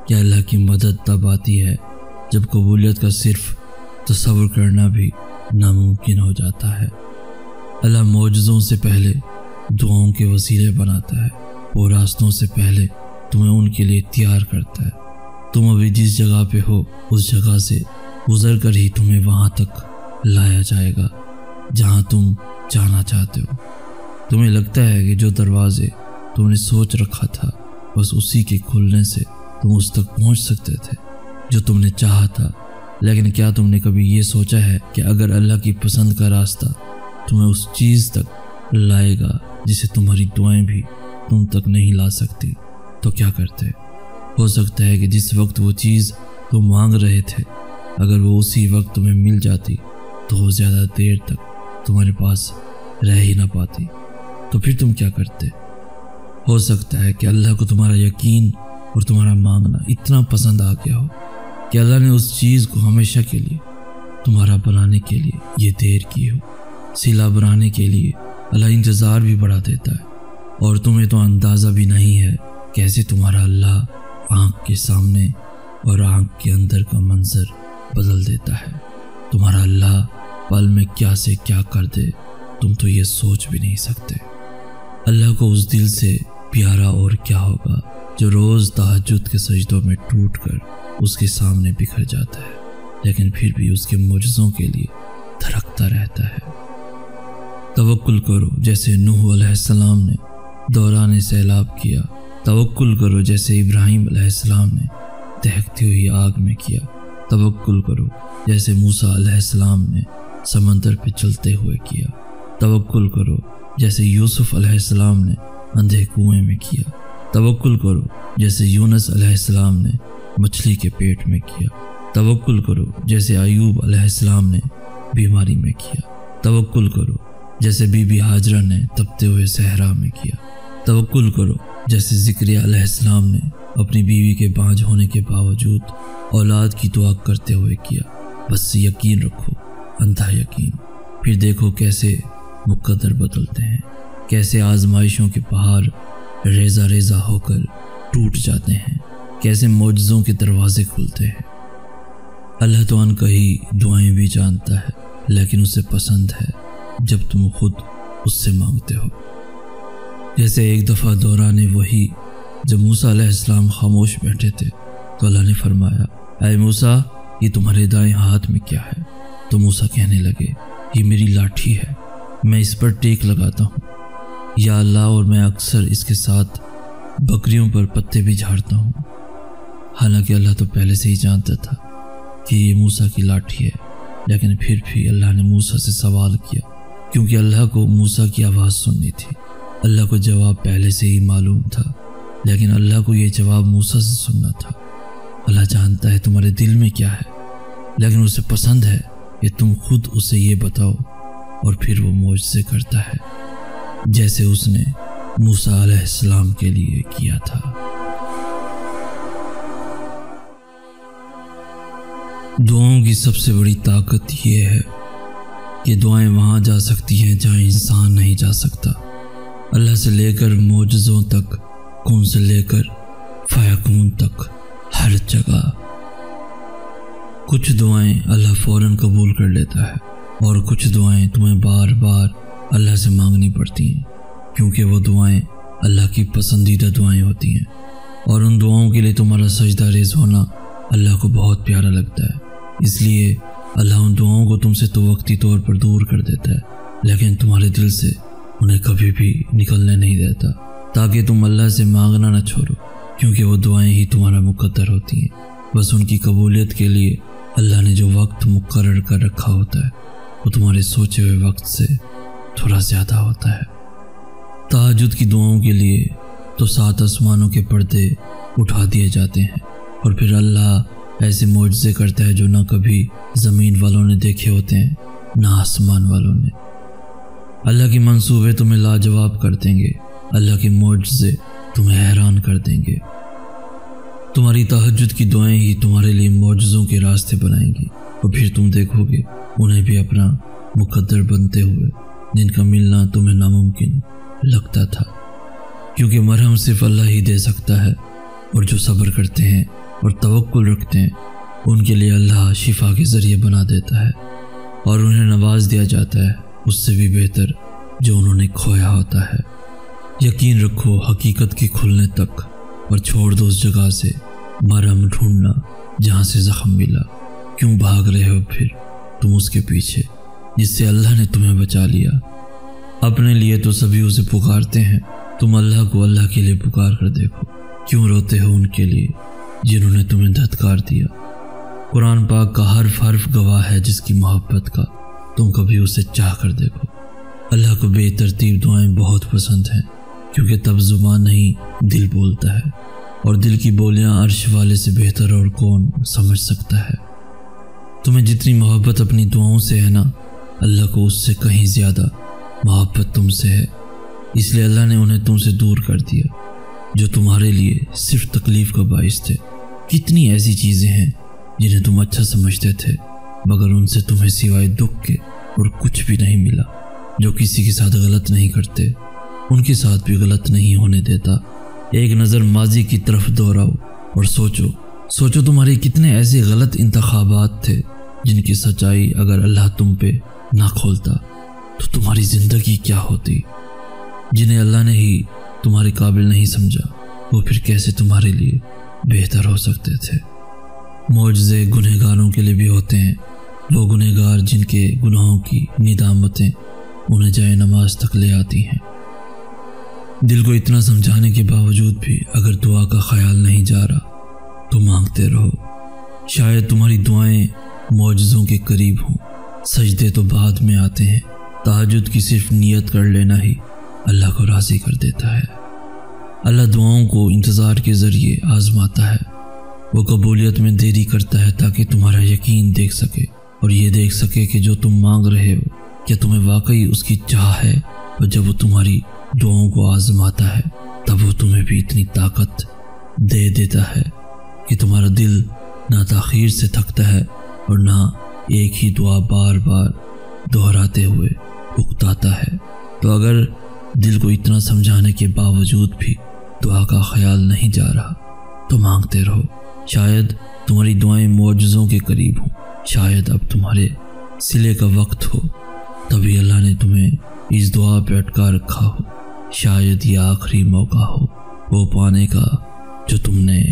کہ اللہ کی مدد تب آتی ہے جب قبولیت کا صرف تصور کرنا بھی ناممکن ہو جاتا ہے۔ اللہ معجزوں سے پہلے دعاؤں کے وسیلے بناتا ہے، وہ راستوں سے پہلے تمہیں ان کے لیے تیار کرتا ہے۔ تم ابھی جس جگہ پہ ہو اس جگہ سے گزر کر ہی تمہیں وہاں تک لایا جائے گا جہاں تم جانا چاہتے ہو۔ تمہیں لگتا ہے کہ جو دروازے تم نے سوچ رکھا تھا بس اسی کے کھلنے سے تم اس تک پہنچ سکتے تھے جو تم نے چاہا تھا، لیکن کیا تم نے کبھی یہ سوچا ہے کہ اگر اللہ کی پسند کا راستہ تمہیں اس چیز تک لائے گا جسے تمہاری دعائیں بھی تم تک نہیں لا سکتی تو کیا کرتے؟ ہو سکتا ہے کہ جس وقت وہ چیز تم مانگ رہے تھے اگر وہ اسی وقت تمہیں مل جاتی تو وہ زیادہ دیر تک تمہارے پاس رہ ہی نہ پاتی، تو پھر تم کیا کرتے؟ ہو سکتا ہے کہ اللہ کو تمہارا یقین اور تمہارا مانگنا اتنا پسند آ گیا ہو کہ اللہ نے اس چیز کو ہمیشہ کے لیے تمہارا بنانے کے لیے یہ دیر کی ہو۔ صلہ بنانے کے لیے اللہ انتظار بھی بڑھا دیتا ہے، اور تمہیں تو اندازہ بھی نہیں ہے کیسے تمہارا اللہ آنکھ کے سامنے اور آنکھ کے اندر کا منظر بدل دیتا ہے۔ تمہارا اللہ پل میں کیا سے کیا کر دے تم تو یہ سوچ بھی نہیں سکتے۔ اللہ کو اس دل سے پیارا اور کیا ہوگا جو روز تہجد کے سجدوں میں ٹوٹ کر اس کے سامنے بکھر جاتا ہے، لیکن پھر بھی اس کے معجزوں کے لیے دھڑکتا رہتا ہے۔ توکل کرو جیسے نوح علیہ السلام نے دوران سیلاب کیا، توکل کرو جیسے ابراہیم علیہ السلام نے دہکتی ہوئی آگ میں کیا، توکل کرو جیسے موسیٰ علیہ السلام نے سمندر پہ چلتے ہوئے کیا، توکل کرو جیسے یوسف علیہ السلام نے اندھے کنویں میں کیا، توکل کرو جیسے یونس علیہ السلام نے مچھلی کے پیٹ میں کیا، توکل کرو جیسے ایوب علیہ السلام نے بیماری میں کیا، توکل کرو جیسے بی بی ہاجرہ نے تپتے ہوئے صحرا میں کیا، توکل کرو جیسے زکریا علیہ السلام نے اپنی بیوی کے بانجھ ہونے کے باوجود اولاد کی دعا کرتے ہوئے کیا۔ بس یقین رکھو، اندھا یقین، پھر دیکھو کیسے مقدر بدلتے ہیں، کیسے آزمائشوں کے پہاڑ ریزہ ریزہ ہو کر ٹوٹ جاتے ہیں، کیسے معجزوں کے دروازے کھلتے ہیں۔ اللہ تو ان کہی دعائیں بھی جانتا ہے، لیکن اسے پسند ہے جب تم خود اس سے مانگتے ہو۔ جیسے ایک دفعہ دوران وحی جب موسیٰ علیہ السلام خاموش بیٹھے تھے تو اللہ نے فرمایا، اے موسیٰ یہ تمہارے دائیں ہاتھ میں کیا ہے؟ تو موسیٰ کہنے لگے، یہ میری لاٹھی ہے، میں اس پر ٹیک لگاتا ہوں یا اللہ، اور میں اکثر اس کے ساتھ بکریوں پر پتے بھی جھاڑتا ہوں۔ حالانکہ اللہ تو پہلے سے ہی جانتا تھا کہ یہ موسیٰ کی لاٹھی ہے، لیکن پھر بھی اللہ نے موسیٰ سے سوال کیا کیونکہ اللہ کو موسیٰ کی آواز سننی تھی۔ اللہ کو جواب پہلے سے ہی معلوم تھا، لیکن اللہ کو یہ جواب موسیٰ سے سننا تھا۔ اللہ جانتا ہے تمہارے دل میں کیا ہے، لیکن اسے پسند ہے کہ تم خود اسے یہ بتاؤ، اور پھر وہ معجزے کرتا ہے جیسے اس نے موسیٰ علیہ السلام کے لیے کیا تھا۔ دعاؤں کی سب سے بڑی طاقت یہ ہے کہ دعائیں وہاں جا سکتی ہیں جہاں انسان نہیں جا سکتا۔ اللہ سے لے کر معجزوں تک، کون سے لے کر فیکون تک، ہر جگہ۔ کچھ دعائیں اللہ فوراً قبول کر لیتا ہے، اور کچھ دعائیں تمہیں بار بار اللہ سے مانگنی پڑتی ہیں، کیونکہ وہ دعائیں اللہ کی پسندیدہ دعائیں ہوتی ہیں، اور ان دعاؤں کے لیے تمہارا سجدہ ریز ہونا اللہ کو بہت پیارا لگتا ہے۔ اس لیے اللہ ان دعاؤں کو تم سے تو وقتی طور پر دور کر دیتا ہے، لیکن تمہارے دل سے انہیں کبھی بھی نکلنے نہیں دیتا، تاکہ تم اللہ سے مانگنا نہ چھوڑو، کیونکہ وہ دعائیں ہی تمہارا مقدر ہوتی ہیں۔ بس ان کی قبولیت کے لیے اللہ نے جو وقت مقرر کر رکھا ہوتا ہے وہ تمہارے سوچے ہوئے وقت سے تھوڑا زیادہ ہوتا ہے۔ تہجد کی دعاؤں کے لیے تو 7 آسمانوں کے پردے اٹھا دیے جاتے ہیں، اور پھر اللہ ایسے معجزے کرتا ہے جو نہ کبھی زمین والوں نے دیکھے ہوتے ہیں نہ آسمان والوں نے۔ اللہ کے منصوبے تمہیں لاجواب کر دیں گے، اللہ کے معجزے تمہیں حیران کر دیں گے۔ تمہاری تہجد کی دعائیں ہی تمہارے لیے معجزوں کے راستے بنائیں گی، اور پھر تم دیکھو گے انہیں بھی اپنا مقدر بنتے ہوئے، جن کا ملنا تمہیں ناممکن لگتا تھا، کیونکہ مرہم صرف اللہ ہی دے سکتا ہے، اور جو صبر کرتے ہیں اور توکل رکھتے ہیں ان کے لیے اللہ شفا کے ذریعے بنا دیتا ہے، اور انہیں نواز دیا جاتا ہے اس سے بھی بہتر جو انہوں نے کھویا ہوتا ہے۔ یقین رکھو حقیقت کے کھلنے تک، اور چھوڑ دو اس جگہ سے مرہم ڈھونڈنا جہاں سے زخم ملا۔ کیوں بھاگ رہے ہو پھر تم اس کے پیچھے جس سے اللہ نے تمہیں بچا لیا؟ اپنے لیے تو سبھی اسے پکارتے ہیں، تم اللہ کو اللہ کے لیے پکار کر دیکھو۔ کیوں روتے ہو ان کے لیے جنہوں نے تمہیں دھتکار دیا؟ قرآن پاک کا حرف حرف گواہ ہے جس کی محبت کا، تم کبھی اسے چاہ کر دیکھو۔ اللہ کو بے ترتیب دعائیں بہت پسند ہیں، کیونکہ تب زبان نہیں دل بولتا ہے، اور دل کی بولیاں عرش والے سے بہتر اور کون سمجھ سکتا ہے۔ تمہیں جتنی محبت اپنی دعاؤں سے ہے نا، اللہ کو اس سے کہیں زیادہ محبت تم سے ہے، اس لیے اللہ نے انہیں تم سے دور کر دیا جو تمہارے لیے صرف تکلیف کا باعث تھے۔ کتنی ایسی چیزیں ہیں جنہیں تم اچھا سمجھتے تھے، مگر ان سے تمہیں سوائے دکھ کے اور کچھ بھی نہیں ملا۔ جو کسی کے ساتھ غلط نہیں کرتے ان کے ساتھ بھی غلط نہیں ہونے دیتا۔ ایک نظر ماضی کی طرف دوہراؤ اور سوچو تمہارے کتنے ایسے غلط انتخابات تھے جن کی سچائی اگر اللہ تم پہ نہ کھولتا تو تمہاری زندگی کیا ہوتی۔ جنہیں اللہ نے ہی تمہارے قابل نہیں سمجھا وہ پھر کیسے تمہارے لیے بہتر ہو سکتے تھے۔ معجزے گنہگاروں کے لیے بھی ہوتے ہیں، وہ گنہگار جن کے گناہوں کی ندامتیں انہیں جائے نماز تک لے آتی ہیں۔ دل کو اتنا سمجھانے کے باوجود بھی اگر دعا کا خیال نہیں جا رہا تو مانگتے رہو، شاید تمہاری دعائیں معجزوں کے قریب ہوں۔ سجدے تو بعد میں آتے ہیں، تہجد کی صرف نیت کر لینا ہی اللہ کو راضی کر دیتا ہے۔ اللہ دعاؤں کو انتظار کے ذریعے آزماتا ہے، وہ قبولیت میں دیری کرتا ہے تاکہ تمہارا یقین دیکھ سکے اور یہ دیکھ سکے کہ جو تم مانگ رہے ہو کیا تمہیں واقعی اس کی چاہ ہے۔ اور جب وہ تمہاری دعاؤں کو آزماتا ہے تب وہ تمہیں بھی اتنی طاقت دے دیتا ہے کہ تمہارا دل نہ تاخیر سے تھکتا ہے اور نہ ایک ہی دعا بار بار دہراتے ہوئے اکتاتا ہے۔ تو اگر دل کو اتنا سمجھانے کے باوجود بھی دعا کا خیال نہیں جا رہا تو مانگتے رہو، شاید تمہاری دعائیں معجزوں کے قریب ہوں، شاید اب تمہارے صلے کا وقت ہو، تبھی اللہ نے تمہیں اس دعا پہ اٹکا رکھا ہو، شاید یہ آخری موقع ہو وہ پانے کا جو تم نے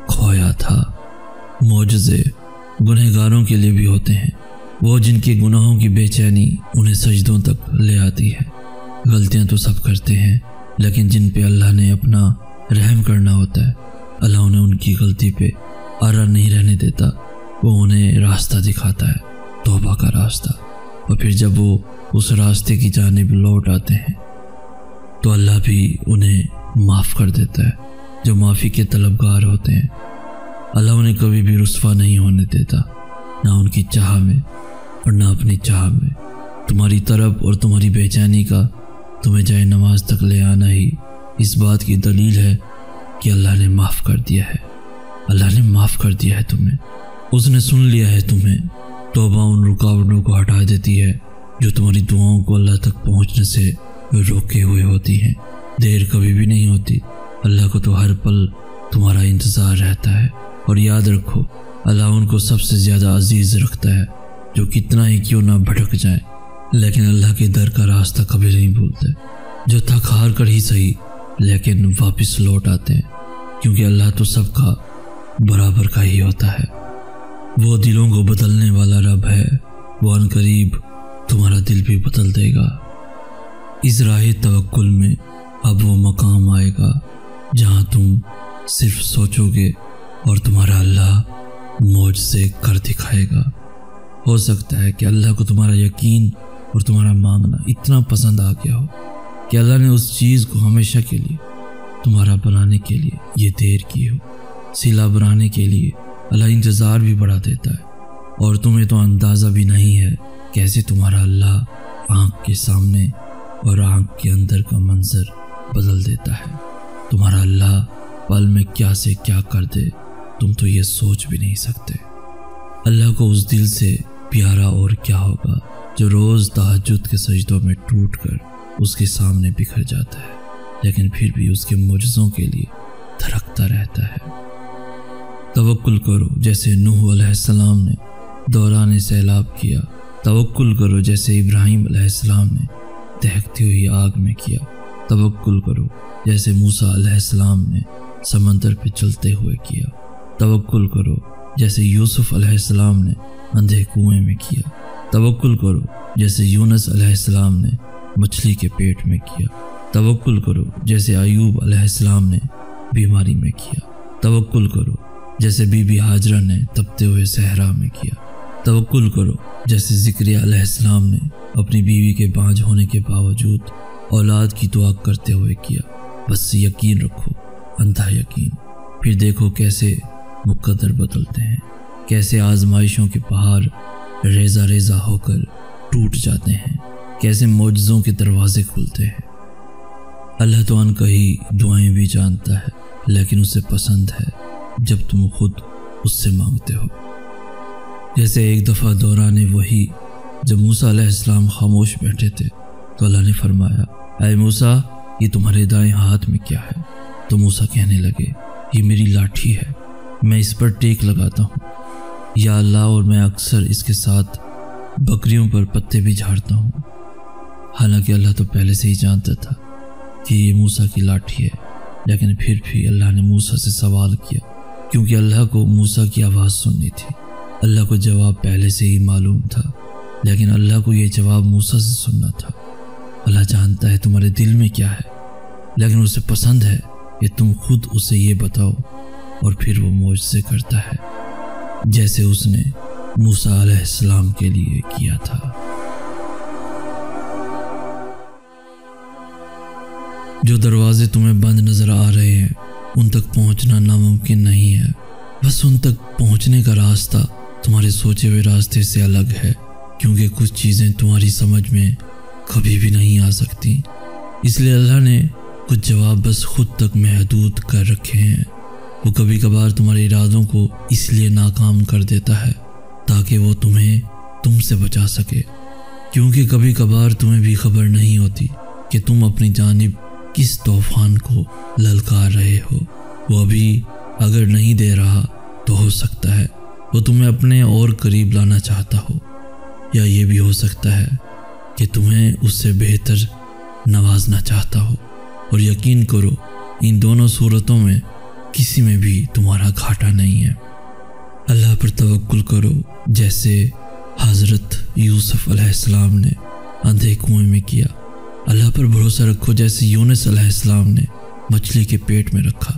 کھویا تھا۔ معجزے گنہگاروں کے لیے بھی ہوتے ہیں، وہ جن کے گناہوں کی بے چینی انہیں سجدوں تک لے آتی ہے۔ غلطیاں تو سب کرتے ہیں، لیکن جن پہ اللہ نے اپنا رحم کرنا ہوتا ہے اللہ انہیں ان کی غلطی پہ آرا نہیں رہنے دیتا، وہ انہیں راستہ دکھاتا ہے، توبہ کا راستہ، اور پھر جب وہ اس راستے کی جانب لوٹ آتے ہیں تو اللہ بھی انہیں معاف کر دیتا ہے۔ جو معافی کے طلبگار ہوتے ہیں اللہ انہیں کبھی بھی رسوا نہیں ہونے دیتا، نہ ان کی چاہ میں اور نہ اپنی چاہ میں۔ تمہاری طرف اور تمہاری بے چینی کا تمہیں جائے نماز تک لے آنا ہی اس بات کی دلیل ہے کہ اللہ نے معاف کر دیا ہے، اللہ نے معاف کر دیا ہے تمہیں، اس نے سن لیا ہے تمہیں۔ توبہ ان رکاوٹوں کو ہٹا دیتی ہے جو تمہاری دعاؤں کو اللہ تک پہنچنے سے روکے ہوئے ہوتی ہیں۔ دیر کبھی بھی نہیں ہوتی، اللہ کو تو ہر پل تمہارا انتظار رہتا ہے، اور یاد رکھو اللہ ان کو سب سے زیادہ عزیز رکھتا ہے جو کتنا ہی کیوں نہ بھٹک جائیں لیکن اللہ کے در کا راستہ کبھی نہیں بھولتے، جو تھک ہار کر ہی صحیح لیکن واپس لوٹ آتے ہیں، کیونکہ اللہ تو سب کا برابر کا ہی ہوتا ہے۔ وہ دلوں کو بدلنے والا رب ہے، وہ ان قریب تمہارا دل بھی بدل دے گا۔ اس راہ توکل میں اب وہ مقام آئے گا جہاں تم صرف سوچو گے اور تمہارا اللہ معجزے کر دکھائے گا۔ ہو سکتا ہے کہ اللہ کو تمہارا یقین اور تمہارا مانگنا اتنا پسند آ گیا ہو کہ اللہ نے اس چیز کو ہمیشہ کے لیے تمہارا بنانے کے لیے یہ دیر کی ہو۔ صلہ بنانے کے لیے اللہ انتظار بھی بڑھا دیتا ہے، اور تمہیں تو اندازہ بھی نہیں ہے کیسے تمہارا اللہ آنکھ کے سامنے اور آنکھ کے اندر کا منظر بدل دیتا ہے۔ تمہارا اللہ پل میں کیا سے کیا کر دے تم تو یہ سوچ بھی نہیں سکتے۔ اللہ کو اس دل سے پیارا اور کیا ہوگا جو روز تہجد کے سجدوں میں ٹوٹ کر اس کے سامنے بکھر جاتا ہے لیکن پھر بھی اس کے معجزوں کے لیے دھڑکتا رہتا ہے۔ توکل کرو جیسے نوح علیہ السلام نے دوران سیلاب کیا، توکل کرو جیسے ابراہیم علیہ السلام نے دہکتی ہوئی آگ میں کیا، توکل کرو جیسے موسیٰ علیہ السلام نے سمندر پہ چلتے ہوئے کیا، توکل کرو جیسے یوسف علیہ السلام نے اندھے کنویں میں کیا، توکل کرو جیسے یونس علیہ السلام نے مچھلی کے پیٹ میں کیا، توکل کرو جیسے ایوب علیہ السلام نے بیماری میں کیا، توکل کرو جیسے بی بی ہاجرہ نے تپتے ہوئے صحرا میں کیا، توکل کرو جیسے زکریا علیہ السلام نے اپنی بیوی کے بانجھ ہونے کے باوجود اولاد کی دعا کرتے ہوئے کیا۔ بس یقین رکھو، اندھا یقین، پھر دیکھو کیسے مقدر بدلتے ہیں، کیسے آزمائشوں کے پہاڑ ریزہ ریزہ ہو کر ٹوٹ جاتے ہیں، کیسے معجزوں کے دروازے کھلتے ہیں۔ اللہ تو ان کہی دعائیں بھی جانتا ہے لیکن اسے پسند ہے جب تم خود اس سے مانگتے ہو۔ جیسے ایک دفعہ دوران وحی جب موسیٰ علیہ السلام خاموش بیٹھے تھے تو اللہ نے فرمایا، اے موسیٰ یہ تمہارے دائیں ہاتھ میں کیا ہے؟ تو موسیٰ کہنے لگے، یہ میری لاٹھی ہے، میں اس پر ٹیک لگاتا ہوں یا اللہ، اور میں اکثر اس کے ساتھ بکریوں پر پتے بھی جھاڑتا ہوں۔ حالانکہ اللہ تو پہلے سے ہی جانتا تھا کہ یہ موسیٰ کی لاٹھی ہے، لیکن پھر بھی اللہ نے موسیٰ سے سوال کیا کیونکہ اللہ کو موسیٰ کی آواز سننی تھی۔ اللہ کو جواب پہلے سے ہی معلوم تھا لیکن اللہ کو یہ جواب موسیٰ سے سننا تھا۔ اللہ جانتا ہے تمہارے دل میں کیا ہے لیکن اسے پسند ہے کہ تم خود اسے یہ بتاؤ، اور پھر وہ معجزے کرتا ہے جیسے اس نے موسیٰ علیہ السلام کے لیے کیا تھا۔ جو دروازے تمہیں بند نظر آ رہے ہیں ان تک پہنچنا ناممکن نہیں ہے، بس ان تک پہنچنے کا راستہ تمہارے سوچے ہوئے راستے سے الگ ہے، کیونکہ کچھ چیزیں تمہاری سمجھ میں کبھی بھی نہیں آ سکتی، اس لیے اللہ نے کچھ جواب بس خود تک محدود کر رکھے ہیں۔ وہ کبھی کبھار تمہارے ارادوں کو اس لیے ناکام کر دیتا ہے تاکہ وہ تمہیں تم سے بچا سکے، کیونکہ کبھی کبھار تمہیں بھی خبر نہیں ہوتی کہ تم اپنی جانب کس طوفان کو للکار رہے ہو۔ وہ ابھی اگر نہیں دے رہا تو ہو سکتا ہے وہ تمہیں اپنے اور قریب لانا چاہتا ہو، یا یہ بھی ہو سکتا ہے کہ تمہیں اس سے بہتر نوازنا چاہتا ہو، اور یقین کرو ان دونوں صورتوں میں کسی میں بھی تمہارا گھاٹا نہیں ہے۔ اللہ پر توکل کرو جیسے حضرت یوسف علیہ السلام نے اندھے کنویں میں کیا، اللہ پر بھروسہ رکھو جیسے یونس علیہ السلام نے مچھلی کے پیٹ میں رکھا،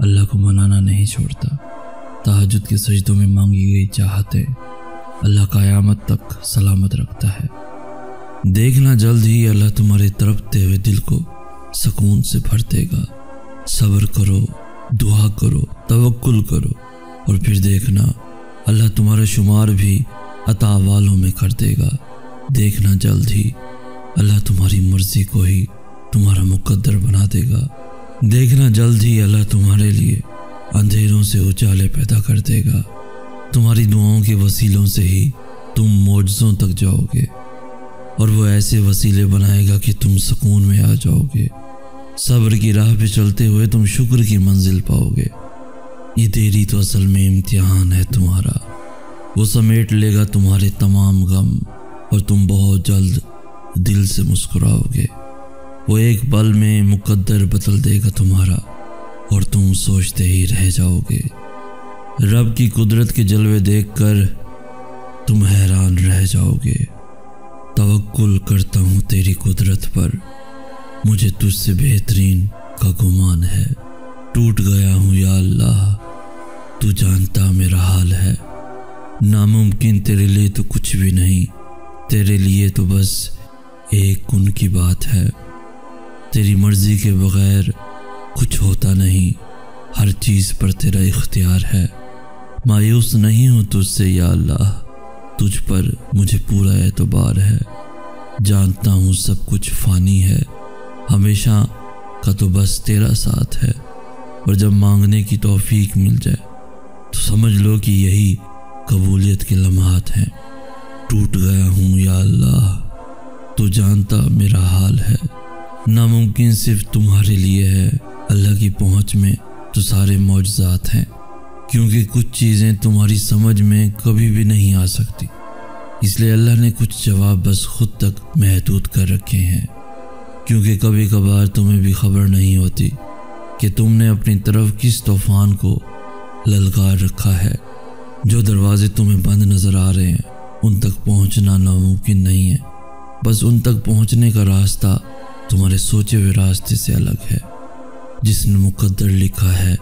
اللہ کو منانا نہیں چھوڑتا۔ تہجد کے سجدوں میں مانگی گئی چاہتیں اللہ قیامت تک سلامت رکھتا ہے۔ دیکھنا جلد ہی اللہ تمہارے تڑپتے ہوئے دل کو سکون سے بھر دے گا۔ صبر کرو، دعا کرو، توکل کرو، اور پھر دیکھنا اللہ تمہارا شمار بھی عطا والوں میں کر دے گا۔ دیکھنا جلد ہی اللہ تمہاری مرضی کو ہی تمہارا مقدر بنا دے گا۔ دیکھنا جلد ہی اللہ تمہارے لیے اندھیروں سے اجالے پیدا کر دے گا۔ تمہاری دعاؤں کے وسیلوں سے ہی تم معجزوں تک جاؤ گے، اور وہ ایسے وسیلے بنائے گا کہ تم سکون میں آ جاؤ گے۔ صبر کی راہ پہ چلتے ہوئے تم شکر کی منزل پاؤ گے۔ یہ دیری تو اصل میں امتحان ہے تمہارا، وہ سمیٹ لے گا تمہارے تمام غم، اور تم بہت جلد دل سے مسکراؤ گے۔ وہ ایک پل میں مقدر بدل دے گا تمہارا، اور تم سوچتے ہی رہ جاؤ گے۔ رب کی قدرت کے جلوے دیکھ کر تم حیران رہ جاؤ گے۔ توکل کرتا ہوں تیری قدرت پر، مجھے تجھ سے بہترین کا گمان ہے۔ ٹوٹ گیا ہوں یا اللہ، تو جانتا میرا حال ہے۔ ناممکن تیرے لیے تو کچھ بھی نہیں، تیرے لیے تو بس ایک کن کی بات ہے۔ تیری مرضی کے بغیر کچھ ہوتا نہیں، ہر چیز پر تیرا اختیار ہے۔ مایوس نہیں ہوں تجھ سے یا اللہ، تجھ پر مجھے پورا اعتبار ہے۔ جانتا ہوں سب کچھ فانی ہے، ہمیشہ کا تو بس تیرا ساتھ ہے، اور جب مانگنے کی توفیق مل جائے تو سمجھ لو کہ یہی قبولیت کے لمحات ہیں۔ ٹوٹ گیا ہوں یا اللہ، تو جانتا میرا حال ہے۔ ناممکن صرف تمہارے لیے ہے، اللہ کی پہنچ میں تو سارے معجزات ہیں، کیونکہ کچھ چیزیں تمہاری سمجھ میں کبھی بھی نہیں آ سکتی، اس لیے اللہ نے کچھ جواب بس خود تک محدود کر رکھے ہیں، کیونکہ کبھی کبھار تمہیں بھی خبر نہیں ہوتی کہ تم نے اپنی طرف کس طوفان کو للکار رکھا ہے۔ جو دروازے تمہیں بند نظر آ رہے ہیں ان تک پہنچنا ناممکن نہیں ہے، بس ان تک پہنچنے کا راستہ تمہارے سوچے ہوئے راستے سے الگ ہے۔ جس نے مقدر لکھا ہے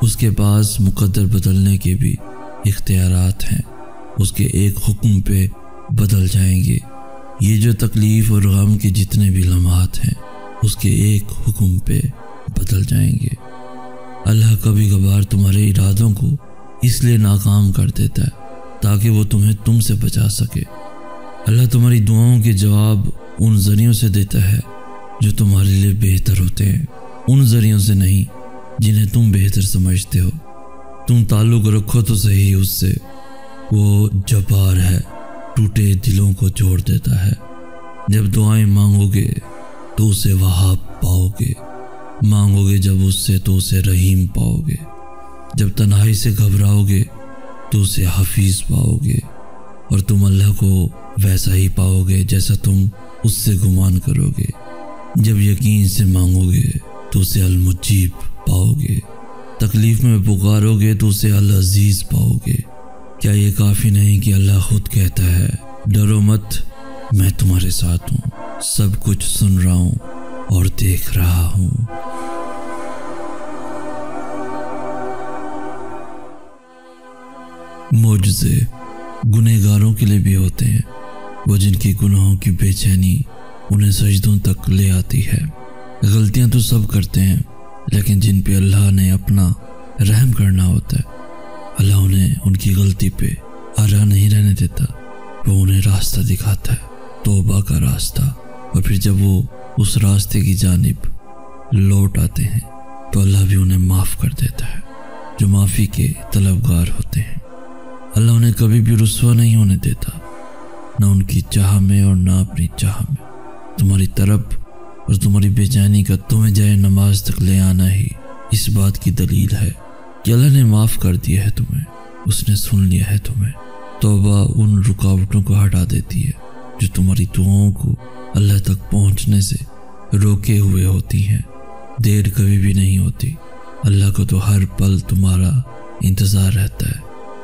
اس کے پاس مقدر بدلنے کے بھی اختیارات ہیں، اس کے ایک حکم پہ بدل جائیں گے۔ یہ جو تکلیف اور غم کے جتنے بھی لمحات ہیں اس کے ایک حکم پہ بدل جائیں گے۔ اللہ کبھی کبھار تمہارے ارادوں کو اس لیے ناکام کر دیتا ہے تاکہ وہ تمہیں تم سے بچا سکے۔ اللہ تمہاری دعاؤں کے جواب ان ذریعوں سے دیتا ہے جو تمہارے لیے بہتر ہوتے ہیں، ان ذریعوں سے نہیں جنہیں تم بہتر سمجھتے ہو۔ تم تعلق رکھو تو صحیح اس سے، وہ جبار ہے، ٹوٹے دلوں کو جوڑ دیتا ہے۔ جب دعائیں مانگو گے تو اسے وہاب پاؤ گے، مانگو گے جب اس سے تو اسے رحیم پاؤ گے۔ جب تنہائی سے گھبراؤ گے تو اسے حفیظ پاؤ گے، اور تم اللہ کو ویسا ہی پاؤ گے جیسا تم اس سے گمان کرو گے۔ جب یقین سے مانگو گے تو اسے المجیب پاؤ گے، تکلیف میں پکارو گے تو اسے العزیز پاؤ گے۔ کیا یہ کافی نہیں کہ اللہ خود کہتا ہے ڈرو مت، میں تمہارے ساتھ ہوں، سب کچھ سن رہا ہوں اور دیکھ رہا ہوں۔ معجزے گنہگاروں کے لیے بھی ہوتے ہیں، وہ جن کی گناہوں کی بے چینی انہیں سجدوں تک لے آتی ہے۔ غلطیاں تو سب کرتے ہیں، لیکن جن پہ اللہ نے اپنا رحم کرنا ہوتا ہے اللہ انہیں ان کی غلطی پہ آرا نہیں رہنے دیتا، وہ انہیں راستہ دکھاتا ہے، توبہ کا راستہ، اور پھر جب وہ اس راستے کی جانب لوٹ آتے ہیں تو اللہ بھی انہیں معاف کر دیتا ہے۔ جو معافی کے طلبگار ہوتے ہیں اللہ انہیں کبھی بھی رسوا نہیں ہونے دیتا، نہ ان کی چاہ میں اور نہ اپنی چاہ میں۔ تمہاری طرف اور تمہاری بے چینی کا تمہیں جائے نماز تک لے آنا ہی اس بات کی دلیل ہے کہ اللہ نے معاف کر دیا ہے تمہیں، اس نے سن لیا ہے تمہیں۔ توبہ ان رکاوٹوں کو ہٹا دیتی ہے جو تمہاری دعاؤں کو اللہ تک پہنچنے سے روکے ہوئے ہوتی ہیں۔ دیر کبھی بھی نہیں ہوتی، اللہ کو تو ہر پل تمہارا انتظار رہتا ہے،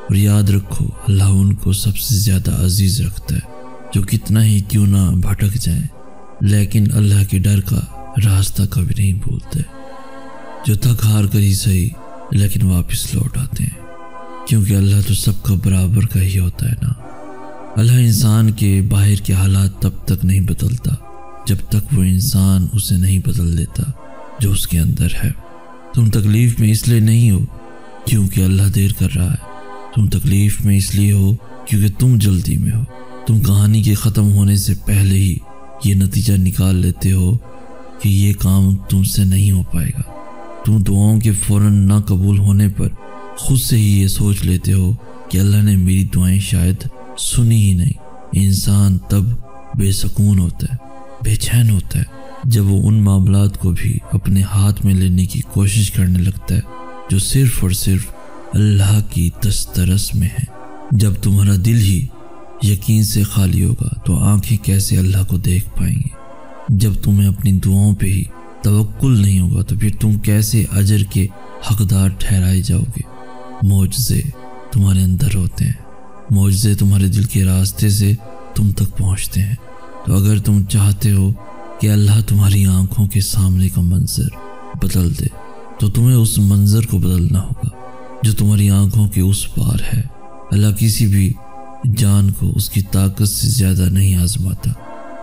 اور یاد رکھو اللہ ان کو سب سے زیادہ عزیز رکھتا ہے جو کتنا ہی کیوں نہ بھٹک جائیں لیکن اللہ کے ڈر کا راستہ کبھی نہیں بھولتے۔ جو تھک ہار کر ہی صحیح لیکن واپس لوٹ آتے ہیں، کیونکہ اللہ تو سب کا برابر کا ہی ہوتا ہے نا۔ اللہ انسان کے باہر کے حالات تب تک نہیں بدلتا جب تک وہ انسان اسے نہیں بدل دیتا جو اس کے اندر ہے۔ تم تکلیف میں اس لیے نہیں ہو کیونکہ اللہ دیر کر رہا ہے، تم تکلیف میں اس لیے ہو کیونکہ تم جلدی میں ہو۔ تم کہانی کے ختم ہونے سے پہلے ہی یہ نتیجہ نکال لیتے ہو کہ یہ کام تم سے نہیں ہو پائے گا۔ تم دعاؤں کے فوراً نہ قبول ہونے پر خود سے ہی یہ سوچ لیتے ہو کہ اللہ نے میری دعائیں شاید سنی ہی نہیں۔ انسان تب بے سکون ہوتا ہے، بے چین ہوتا ہے جب وہ ان معاملات کو بھی اپنے ہاتھ میں لینے کی کوشش کرنے لگتا ہے جو صرف اور صرف اللہ کی دسترس میں ہے۔ جب تمہارا دل ہی یقین سے خالی ہوگا تو آنکھیں کیسے اللہ کو دیکھ پائیں گی؟ جب تمہیں اپنی دعاؤں پہ ہی توکل نہیں ہوگا تو پھر تم کیسے اجر کے حقدار ٹھہرائے جاؤ گے؟ معجزے تمہارے اندر ہوتے ہیں، معجزے تمہارے دل کے راستے سے تم تک پہنچتے ہیں۔ تو اگر تم چاہتے ہو کہ اللہ تمہاری آنکھوں کے سامنے کا منظر بدل دے تو تمہیں اس منظر کو بدلنا ہوگا جو تمہاری آنکھوں کے اس پار ہے۔ اللہ کسی بھی جان کو اس کی طاقت سے زیادہ نہیں آزماتا۔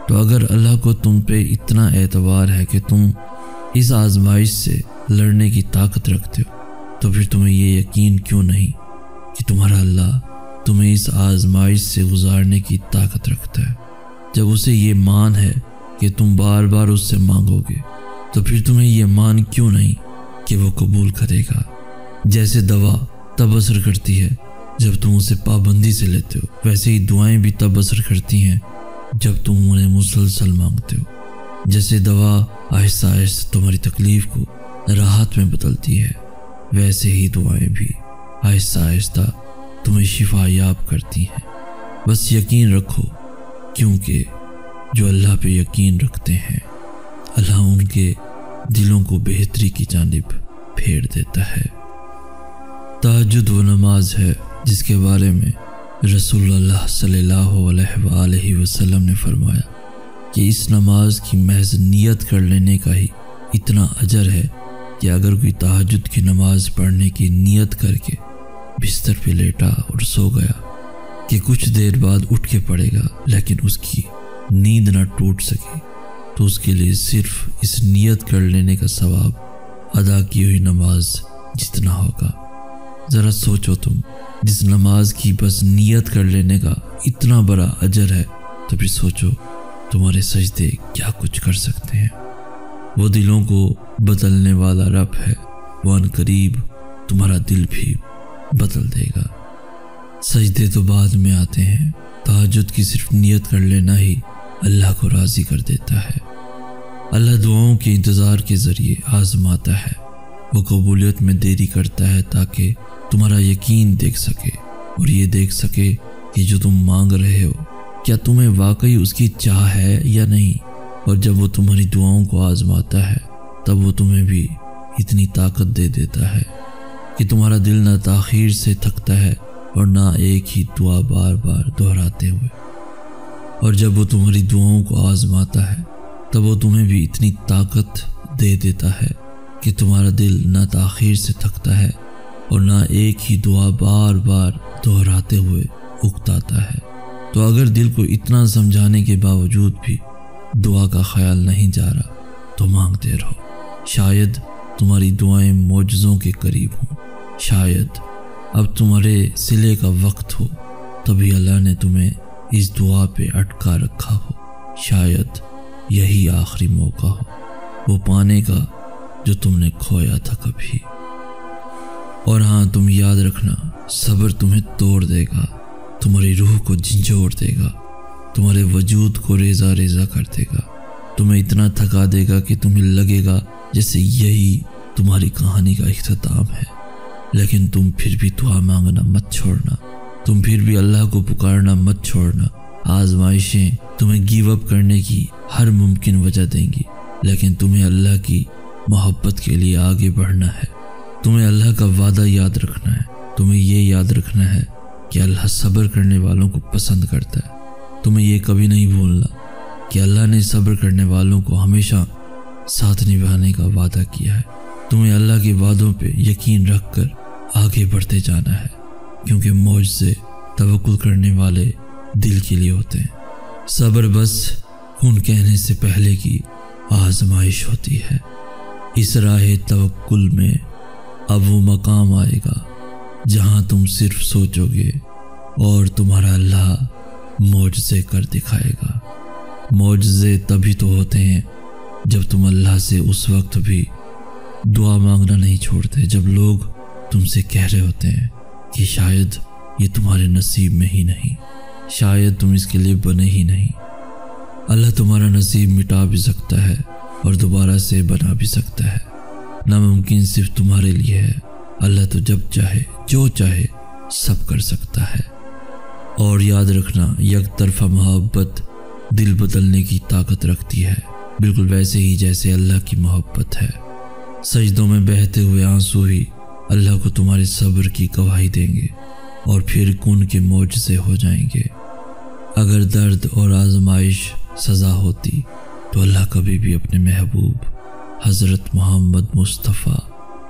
تو اگر اللہ کو تم پہ اتنا اعتبار ہے کہ تم اس آزمائش سے لڑنے کی طاقت رکھتے ہو تو پھر تمہیں یہ یقین کیوں نہیں کہ تمہارا اللہ تمہیں اس آزمائش سے گزارنے کی طاقت رکھتا ہے؟ جب اسے یہ مان ہے کہ تم بار بار اس سے مانگو گے تو پھر تمہیں یہ مان کیوں نہیں کہ وہ قبول کرے گا؟ جیسے دوا تب اثر کرتی ہے جب تم اسے پابندی سے لیتے ہو، ویسے ہی دعائیں بھی تب اثر کرتی ہیں جب تم انہیں مسلسل مانگتے ہو۔ جیسے دوا آہستہ آہستہ تمہاری تکلیف کو راحت میں بدلتی ہے، ویسے ہی دعائیں بھی آہستہ آہستہ تمہیں شفا یاب کرتی ہیں۔ بس یقین رکھو، کیونکہ جو اللہ پہ یقین رکھتے ہیں اللہ ان کے دلوں کو بہتری کی جانب پھیر دیتا ہے۔ تہجد وہ نماز ہے جس کے بارے میں رسول اللہ صلی اللہ علیہ وآلہ وسلم نے فرمایا کہ اس نماز کی محض نیت کر لینے کا ہی اتنا اجر ہے کہ اگر کوئی تہجد کی نماز پڑھنے کی نیت کر کے بستر پہ لیٹا اور سو گیا کہ کچھ دیر بعد اٹھ کے پڑے گا لیکن اس کی نیند نہ ٹوٹ سکی تو اس کے لیے صرف اس نیت کر لینے کا ثواب ادا کی ہوئی نماز جتنا ہوگا۔ ذرا سوچو، تم جس نماز کی بس نیت کر لینے کا اتنا بڑا اجر ہے تو پھر سوچو تمہارے سجدے کیا کچھ کر سکتے ہیں۔ وہ دلوں کو بدلنے والا رب ہے، وہ ان قریب تمہارا دل بھی بدل دے گا۔ سجدے تو بعد میں آتے ہیں، تہجد کی صرف نیت کر لینا ہی اللہ کو راضی کر دیتا ہے۔ اللہ دعاؤں کے انتظار کے ذریعے آزماتا ہے، وہ قبولیت میں دیری کرتا ہے تاکہ تمہارا یقین دیکھ سکے اور یہ دیکھ سکے کہ جو تم مانگ رہے ہو کیا تمہیں واقعی اس کی چاہ ہے یا نہیں۔ اور جب وہ تمہاری دعاؤں کو آزماتا ہے تب وہ تمہیں بھی اتنی طاقت دے دیتا ہے کہ تمہارا دل نہ تاخیر سے تھکتا ہے اور نہ ایک ہی دعا بار بار دہراتے ہوئے۔ اور جب وہ تمہاری دعاؤں کو آزماتا ہے تب وہ تمہیں بھی اتنی طاقت دے دیتا ہے کہ تمہارا دل نہ تاخیر سے تھکتا ہے اور نہ ایک ہی دعا بار بار دہراتے ہوئے اکتاتا ہے۔ تو اگر دل کو اتنا سمجھانے کے باوجود بھی دعا کا خیال نہیں جا رہا تو مانگتے رہو، شاید تمہاری دعائیں معجزوں کے قریب ہوں، شاید اب تمہارے صلے کا وقت ہو تبھی اللہ نے تمہیں اس دعا پہ اٹکا رکھا ہو، شاید یہی آخری موقع ہو وہ پانے کا جو تم نے کھویا تھا کبھی۔ اور ہاں تم یاد رکھنا، صبر تمہیں توڑ دے گا، تمہاری روح کو جھنجھوڑ دے گا، تمہارے وجود کو ریزہ ریزہ کر دے گا، تمہیں اتنا تھکا دے گا کہ تمہیں لگے گا جیسے یہی تمہاری کہانی کا اختتام ہے۔ لیکن تم پھر بھی دعا مانگنا مت چھوڑنا، تم پھر بھی اللہ کو پکارنا مت چھوڑنا۔ آزمائشیں تمہیں گیو اپ کرنے کی ہر ممکن وجہ دیں گی، لیکن تمہیں اللہ کی محبت کے لیے آگے بڑھنا ہے، تمہیں اللہ کا وعدہ یاد رکھنا ہے، تمہیں یہ یاد رکھنا ہے کہ اللہ صبر کرنے والوں کو پسند کرتا ہے۔ تمہیں یہ کبھی نہیں بھولنا کہ اللہ نے صبر کرنے والوں کو ہمیشہ ساتھ نبھانے کا وعدہ کیا ہے۔ تمہیں اللہ کے وعدوں پہ یقین رکھ کر آگے بڑھتے جانا ہے، کیونکہ معجزے توکل کرنے والے دل کے لیے ہوتے ہیں۔ صبر بس کن کہنے سے پہلے کی آزمائش ہوتی ہے۔ اس راہ توکل میں اب وہ مقام آئے گا جہاں تم صرف سوچو گے اور تمہارا اللہ معجزے کر دکھائے گا۔ معجزے تبھی تو ہوتے ہیں جب تم اللہ سے اس وقت بھی دعا مانگنا نہیں چھوڑتے جب لوگ تم سے کہہ رہے ہوتے ہیں کہ شاید یہ تمہارے نصیب میں ہی نہیں، شاید تم اس کے لیے بنے ہی نہیں۔ اللہ تمہارا نصیب مٹا بھی سکتا ہے اور دوبارہ سے بنا بھی سکتا ہے۔ ناممکن صرف تمہارے لیے ہے۔ اللہ تو جب چاہے جو چاہے سب کر سکتا ہے۔ اور یاد رکھنا، یک طرفہ محبت دل بدلنے کی طاقت رکھتی ہے، بالکل ویسے ہی جیسے اللہ کی محبت ہے۔ سجدوں میں بہتے ہوئے آنسو ہی اللہ کو تمہارے صبر کی گواہی دیں گے اور پھر کن کے معجزے ہو جائیں گے۔ اگر درد اور آزمائش سزا ہوتی تو اللہ کبھی بھی اپنے محبوب حضرت محمد مصطفیٰ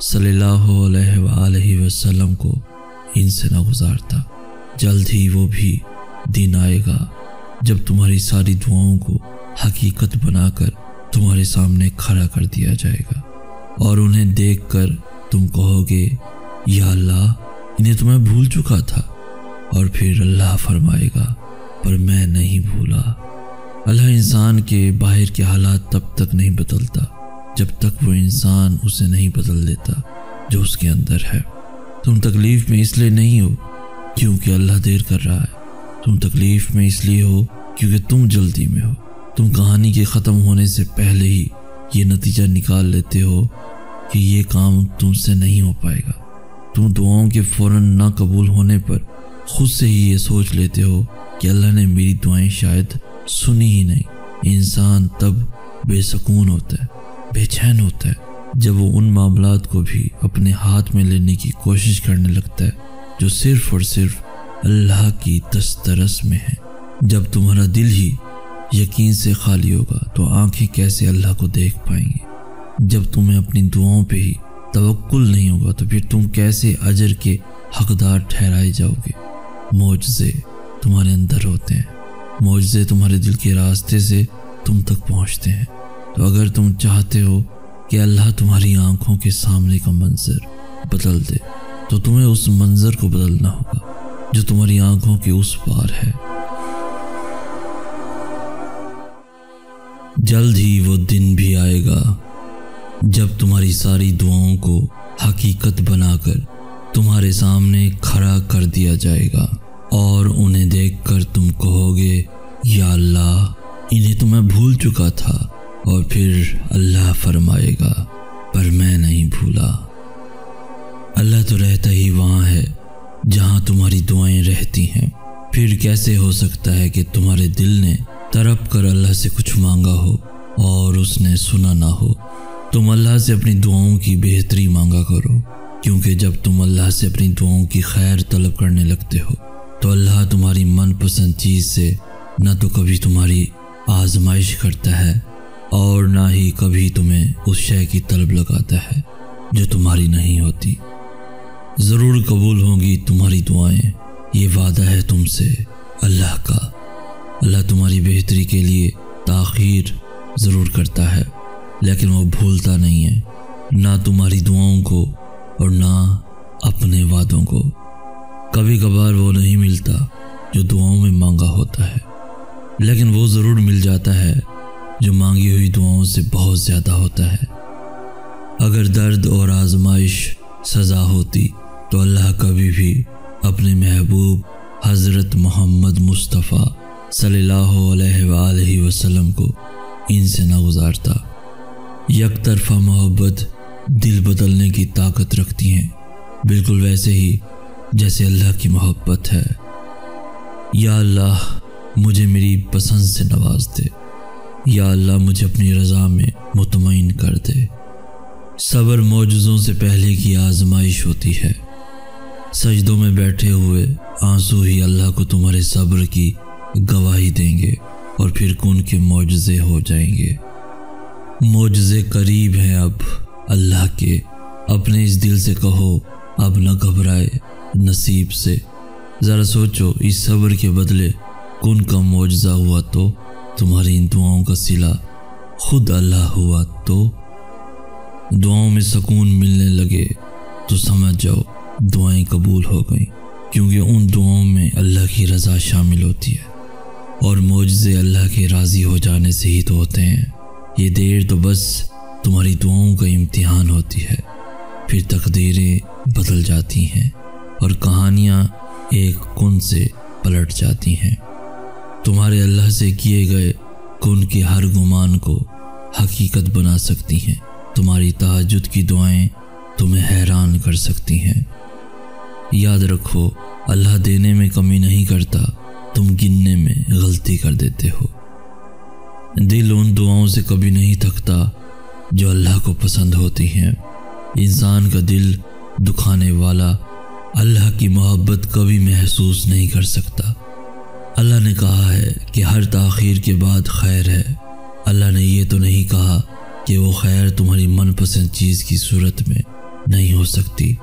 صلی اللہ علیہ وآلہ وسلم کو ان سے نہ گزارتا۔ جلد ہی وہ بھی دن آئے گا جب تمہاری ساری دعاؤں کو حقیقت بنا کر تمہارے سامنے کھڑا کر دیا جائے گا، اور انہیں دیکھ کر تم کہو گے یا اللہ انہیں تو میں بھول چکا تھا، اور پھر اللہ فرمائے گا پر میں نہیں بھولا۔ اللہ انسان کے باہر کے حالات تب تک نہیں بدلتا جب تک وہ انسان اسے نہیں بدل دیتا جو اس کے اندر ہے۔ تم تکلیف میں اس لیے نہیں ہو کیونکہ اللہ دیر کر رہا ہے، تم تکلیف میں اس لیے ہو کیونکہ تم جلدی میں ہو۔ تم کہانی کے ختم ہونے سے پہلے ہی یہ نتیجہ نکال لیتے ہو کہ یہ کام تم سے نہیں ہو پائے گا۔ تم دعاؤں کے فوراً نہ قبول ہونے پر خود سے ہی یہ سوچ لیتے ہو کہ اللہ نے میری دعائیں شاید سنی ہی نہیں۔ انسان تب بے سکون ہوتا ہے، بے چین ہوتا ہے جب وہ ان معاملات کو بھی اپنے ہاتھ میں لینے کی کوشش کرنے لگتا ہے جو صرف اور صرف اللہ کی دسترس میں ہے۔ جب تمہارا دل ہی یقین سے خالی ہوگا تو آنکھیں کیسے اللہ کو دیکھ پائیں گی؟ جب تمہیں اپنی دعاؤں پہ ہی توکل نہیں ہوگا تو پھر تم کیسے اجر کے حقدار ٹھہرائے جاؤ گے؟ معجزے تمہارے اندر ہوتے ہیں، معجزے تمہارے دل کے راستے سے تم تک پہنچتے ہیں۔ تو اگر تم چاہتے ہو کہ اللہ تمہاری آنکھوں کے سامنے کا منظر بدل دے تو تمہیں اس منظر کو بدلنا ہوگا جو تمہاری آنکھوں کے اس پار ہے۔ جلد ہی وہ دن بھی آئے گا جب تمہاری ساری دعاؤں کو حقیقت بنا کر تمہارے سامنے کھڑا کر دیا جائے گا، اور انہیں دیکھ کر تم کہو گے یا اللہ انہیں تو میں بھول چکا تھا، اور پھر اللہ فرمائے گا پر میں نہیں بھولا۔ اللہ تو رہتا ہی وہاں ہے جہاں تمہاری دعائیں رہتی ہیں۔ پھر کیسے ہو سکتا ہے کہ تمہارے دل نے تڑپ کر اللہ سے کچھ مانگا ہو اور اس نے سنا نہ ہو؟ تم اللہ سے اپنی دعاؤں کی بہتری مانگا کرو، کیونکہ جب تم اللہ سے اپنی دعاؤں کی خیر طلب کرنے لگتے ہو تو اللہ تمہاری من پسند چیز سے نہ تو کبھی تمہاری آزمائش کرتا ہے اور نہ ہی کبھی تمہیں اس شے کی طلب لگاتا ہے جو تمہاری نہیں ہوتی۔ ضرور قبول ہوں گی تمہاری دعائیں، یہ وعدہ ہے تم سے اللہ کا۔ اللہ تمہاری بہتری کے لیے تاخیر ضرور کرتا ہے، لیکن وہ بھولتا نہیں ہے، نہ تمہاری دعاؤں کو اور نہ اپنے وعدوں کو۔ کبھی کبھار وہ نہیں ملتا جو دعاؤں میں مانگا ہوتا ہے، لیکن وہ ضرور مل جاتا ہے جو مانگی ہوئی دعاؤں سے بہت زیادہ ہوتا ہے۔ اگر درد اور آزمائش سزا ہوتی تو اللہ کبھی بھی اپنے محبوب حضرت محمد مصطفیٰ صلی اللہ علیہ وآلہ وسلم کو ان سے نہ گزارتا۔ یک طرفہ محبت دل بدلنے کی طاقت رکھتی ہیں، بالکل ویسے ہی جیسے اللہ کی محبت ہے۔ یا اللہ مجھے میری پسند سے نواز دے، یا اللہ مجھے اپنی رضا میں مطمئن کر دے۔ صبر معجزوں سے پہلے کی آزمائش ہوتی ہے۔ سجدوں میں بیٹھے ہوئے آنسو ہی اللہ کو تمہارے صبر کی گواہی دیں گے، اور پھر کن کے معجزے ہو جائیں گے۔ معجزے قریب ہیں اب، اللہ کے اپنے اس دل سے کہو اب نہ گھبرائے نصیب سے۔ ذرا سوچو اس صبر کے بدلے کن کا معجزہ ہوا تو تمہاری ان دعاؤں کا صلہ خود اللہ ہوا تو دعاؤں میں سکون ملنے لگے تو سمجھ جاؤ دعائیں قبول ہو گئیں، کیونکہ ان دعاؤں میں اللہ کی رضا شامل ہوتی ہے اور معجزے اللہ کے راضی ہو جانے سے ہی تو ہوتے ہیں۔ یہ دیر تو بس تمہاری دعاؤں کا امتحان ہوتی ہے، پھر تقدیریں بدل جاتی ہیں اور کہانیاں ایک کن سے پلٹ جاتی ہیں۔ تمہارے اللہ سے کیے گئے کن کے ہر گمان کو حقیقت بنا سکتی ہیں۔ تمہاری تہجد کی دعائیں تمہیں حیران کر سکتی ہیں۔ یاد رکھو اللہ دینے میں کمی نہیں کرتا، تم گننے میں غلطی کر دیتے ہو۔ دل ان دعاؤں سے کبھی نہیں تھکتا جو اللہ کو پسند ہوتی ہیں۔ انسان کا دل دکھانے والا اللہ کی محبت کبھی محسوس نہیں کر سکتا۔ اللہ نے کہا ہے کہ ہر تاخیر کے بعد خیر ہے۔ اللہ نے یہ تو نہیں کہا کہ وہ خیر تمہاری من پسند چیز کی صورت میں نہیں ہو سکتی۔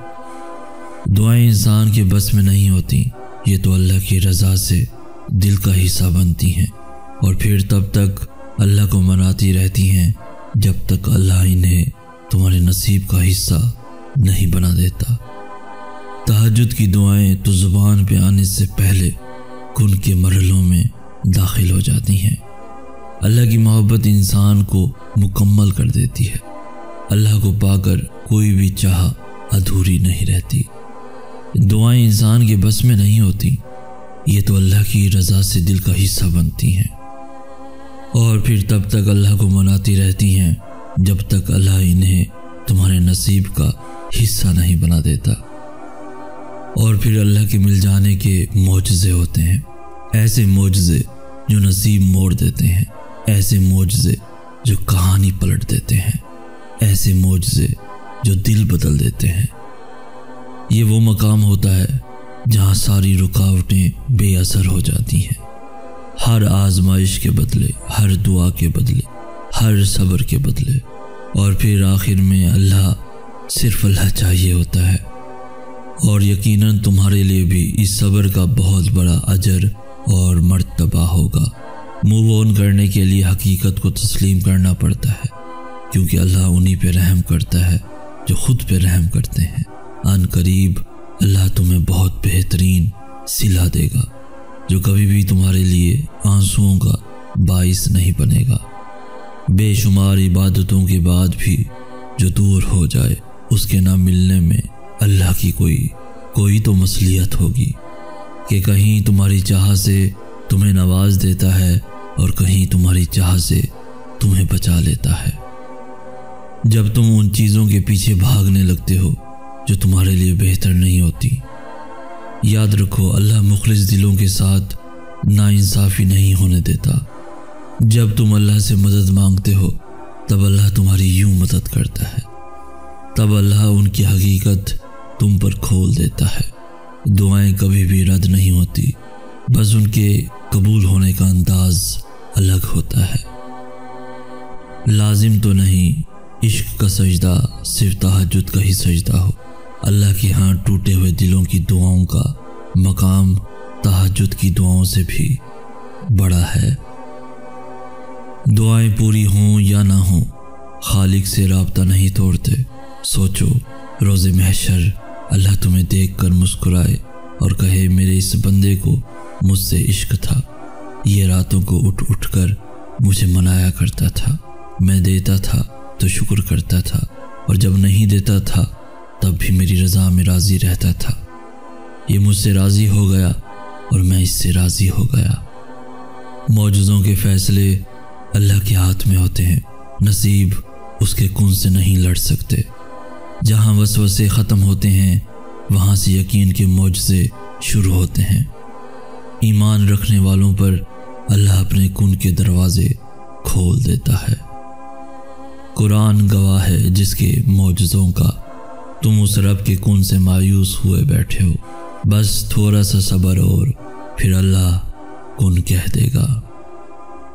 دعائیں انسان کے بس میں نہیں ہوتی، یہ تو اللہ کی رضا سے دل کا حصہ بنتی ہیں اور پھر تب تک اللہ کو مناتی رہتی ہیں جب تک اللہ انہیں تمہارے نصیب کا حصہ نہیں بنا دیتا۔ تہجد کی دعائیں تو زبان پہ آنے سے پہلے کن کے مرحلوں میں داخل ہو جاتی ہیں۔ اللہ کی محبت انسان کو مکمل کر دیتی ہے۔ اللہ کو پا کر کوئی بھی چاہ ادھوری نہیں رہتی۔ دعائیں انسان کے بس میں نہیں ہوتی، یہ تو اللہ کی رضا سے دل کا حصہ بنتی ہیں اور پھر تب تک اللہ کو مناتی رہتی ہیں جب تک اللہ انہیں تمہارے نصیب کا حصہ نہیں بنا دیتا۔ اور پھر اللہ کے مل جانے کے معجزے ہوتے ہیں، ایسے معجزے جو نصیب موڑ دیتے ہیں، ایسے معجزے جو کہانی پلٹ دیتے ہیں، ایسے معجزے جو دل بدل دیتے ہیں۔ یہ وہ مقام ہوتا ہے جہاں ساری رکاوٹیں بے اثر ہو جاتی ہیں۔ ہر آزمائش کے بدلے، ہر دعا کے بدلے، ہر صبر کے بدلے، اور پھر آخر میں اللہ، صرف اللہ چاہیے ہوتا ہے۔ اور یقیناً تمہارے لیے بھی اس صبر کا بہت بڑا اجر اور مرتبہ ہوگا۔ موو آن کرنے کے لیے حقیقت کو تسلیم کرنا پڑتا ہے، کیونکہ اللہ انہی پہ رحم کرتا ہے جو خود پہ رحم کرتے ہیں۔ ان قریب اللہ تمہیں بہت بہترین صلہ دے گا جو کبھی بھی تمہارے لیے آنسوؤں کا باعث نہیں بنے گا۔ بے شمار عبادتوں کے بعد بھی جو دور ہو جائے اس کے نہ ملنے میں اللہ کی کوئی تو مصلحت ہوگی کہ کہیں تمہاری چاہ سے تمہیں نواز دیتا ہے اور کہیں تمہاری چاہ سے تمہیں بچا لیتا ہے۔ جب تم ان چیزوں کے پیچھے بھاگنے لگتے ہو جو تمہارے لیے بہتر نہیں ہوتی، یاد رکھو اللہ مخلص دلوں کے ساتھ ناانصافی نہیں ہونے دیتا۔ جب تم اللہ سے مدد مانگتے ہو تب اللہ تمہاری یوں مدد کرتا ہے، تب اللہ ان کی حقیقت تم پر کھول دیتا ہے۔ دعائیں کبھی بھی رد نہیں ہوتی، بس ان کے قبول ہونے کا انداز الگ ہوتا ہے۔ لازم تو نہیں عشق کا سجدہ صرف تہجد کا ہی سجدہ ہو۔ اللہ کے ہاں ٹوٹے ہوئے دلوں کی دعاؤں کا مقام تہجد کی دعاؤں سے بھی بڑا ہے۔ دعائیں پوری ہوں یا نہ ہوں، خالق سے رابطہ نہیں توڑتے۔ سوچو روز محشر اللہ تمہیں دیکھ کر مسکرائے اور کہے میرے اس بندے کو مجھ سے عشق تھا، یہ راتوں کو اٹھ اٹھ کر مجھے منایا کرتا تھا، میں دیتا تھا تو شکر کرتا تھا اور جب نہیں دیتا تھا تب بھی میری رضا میں راضی رہتا تھا، یہ مجھ سے راضی ہو گیا اور میں اس سے راضی ہو گیا۔ معجزوں کے فیصلے اللہ کے ہاتھ میں ہوتے ہیں، نصیب اس کے کن سے نہیں لڑ سکتے۔ جہاں وسوسے ختم ہوتے ہیں وہاں سے یقین کے معجزے شروع ہوتے ہیں۔ ایمان رکھنے والوں پر اللہ اپنے کن کے دروازے کھول دیتا ہے۔ قرآن گواہ ہے جس کے معجزوں کا، تم اس رب کے کن سے مایوس ہوئے بیٹھے ہو، بس تھوڑا سا صبر اور پھر اللہ کن کہہ دے گا۔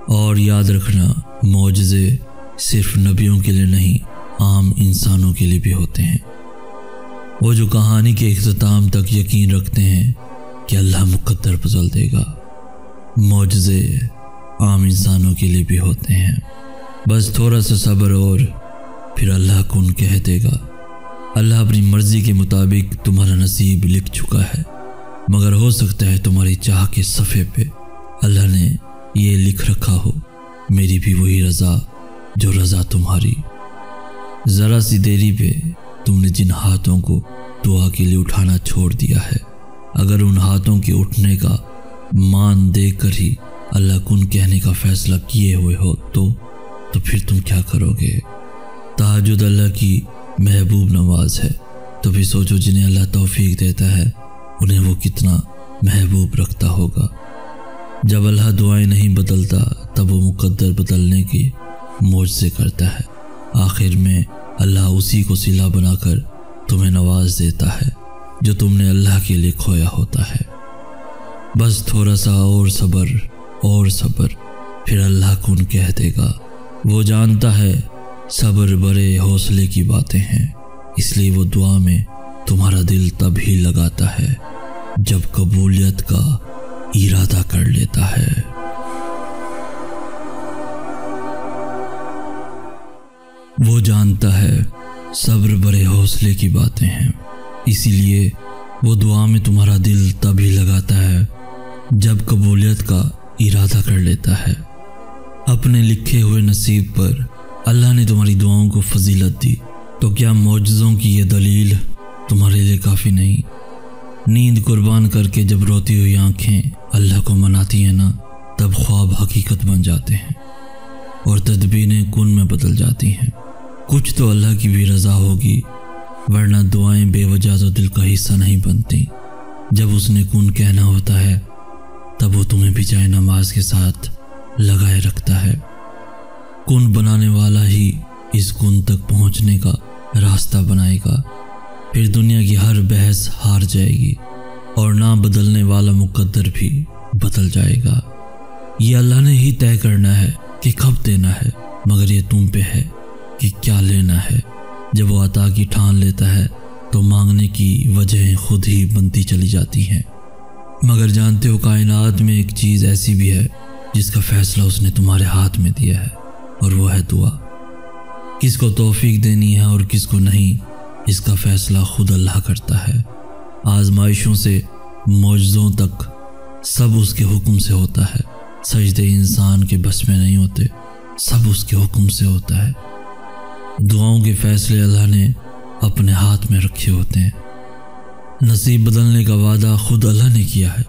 اور یاد رکھنا معجزے صرف نبیوں کے لیے نہیں، عام انسانوں کے لیے بھی ہوتے ہیں، وہ جو کہانی کے اختتام تک یقین رکھتے ہیں کہ اللہ مقدر بدل دے گا۔ معجزے عام انسانوں کے لیے بھی ہوتے ہیں، بس تھوڑا سا صبر اور پھر اللہ کن کہہ دے گا۔ اللہ اپنی مرضی کے مطابق تمہارا نصیب لکھ چکا ہے، مگر ہو سکتا ہے تمہاری چاہ کے صفحے پہ اللہ نے یہ لکھ رکھا ہو، میری بھی وہی رضا جو رضا تمہاری۔ ذرا سی دیری پہ تم نے جن ہاتھوں کو دعا کے لیے اٹھانا چھوڑ دیا ہے، اگر ان ہاتھوں کے اٹھنے کا مان دیکھ کر ہی اللہ کن کہنے کا فیصلہ کیے ہوئے ہو تو پھر تم کیا کرو گے؟ تہجد اللہ کی محبوب نماز ہے، تو بھی سوچو جنہیں اللہ توفیق دیتا ہے انہیں وہ کتنا محبوب رکھتا ہوگا۔ جب اللہ دعائیں نہیں بدلتا تب وہ مقدر بدلنے کی معجزے کرتا ہے، آخر میں اللہ اسی کو صلہ بنا کر تمہیں نواز دیتا ہے جو تم نے اللہ کے لیے کھویا ہوتا ہے۔ بس تھوڑا سا اور صبر، پھر اللہ کن کہہ دے گا۔ وہ جانتا ہے صبر بڑے حوصلے کی باتیں ہیں، اس لیے وہ دعا میں تمہارا دل تب ہی لگاتا ہے جب قبولیت کا ارادہ کر لیتا ہے۔ وہ جانتا ہے صبر بڑے حوصلے کی باتیں ہیں، اسی لیے وہ دعا میں تمہارا دل تب ہی لگاتا ہے جب قبولیت کا ارادہ کر لیتا ہے۔ اپنے لکھے ہوئے نصیب پر اللہ نے تمہاری دعاؤں کو فضیلت دی، تو کیا معجزوں کی یہ دلیل تمہارے لیے کافی نہیں؟ نیند قربان کر کے جب روتی ہوئی آنکھیں اللہ کو مناتی ہیں نا، تب خواب حقیقت بن جاتے ہیں اور تدبیریں کن میں بدل جاتی ہیں۔ کچھ تو اللہ کی بھی رضا ہوگی، ورنہ دعائیں بے وجہ تو دل کا حصہ نہیں بنتی۔ جب اس نے کن کہنا ہوتا ہے تب وہ تمہیں بھی چاہے نماز کے ساتھ لگائے رکھتا ہے۔ کن بنانے والا ہی اس کن تک پہنچنے کا راستہ بنائے گا، پھر دنیا کی ہر بحث ہار جائے گی اور نہ بدلنے والا مقدر بھی بدل جائے گا۔ یہ اللہ نے ہی طے کرنا ہے کہ کب دینا ہے، مگر یہ تم پہ ہے کہ کیا لینا ہے۔ جب وہ عطا کی ٹھان لیتا ہے تو مانگنے کی وجہیں خود ہی بنتی چلی جاتی ہیں، مگر جانتے ہو کائنات میں ایک چیز ایسی بھی ہے جس کا فیصلہ اس نے تمہارے ہاتھ میں دیا ہے، اور وہ ہے دعا۔ کس کو توفیق دینی ہے اور کس کو نہیں، اس کا فیصلہ خود اللہ کرتا ہے۔ آزمائشوں سے معجزوں تک سب اس کے حکم سے ہوتا ہے، سجدے انسان کے بس میں نہیں ہوتے، سب اس کے حکم سے ہوتا ہے۔ دعاؤں کے فیصلے اللہ نے اپنے ہاتھ میں رکھے ہوتے ہیں۔ نصیب بدلنے کا وعدہ خود اللہ نے کیا ہے،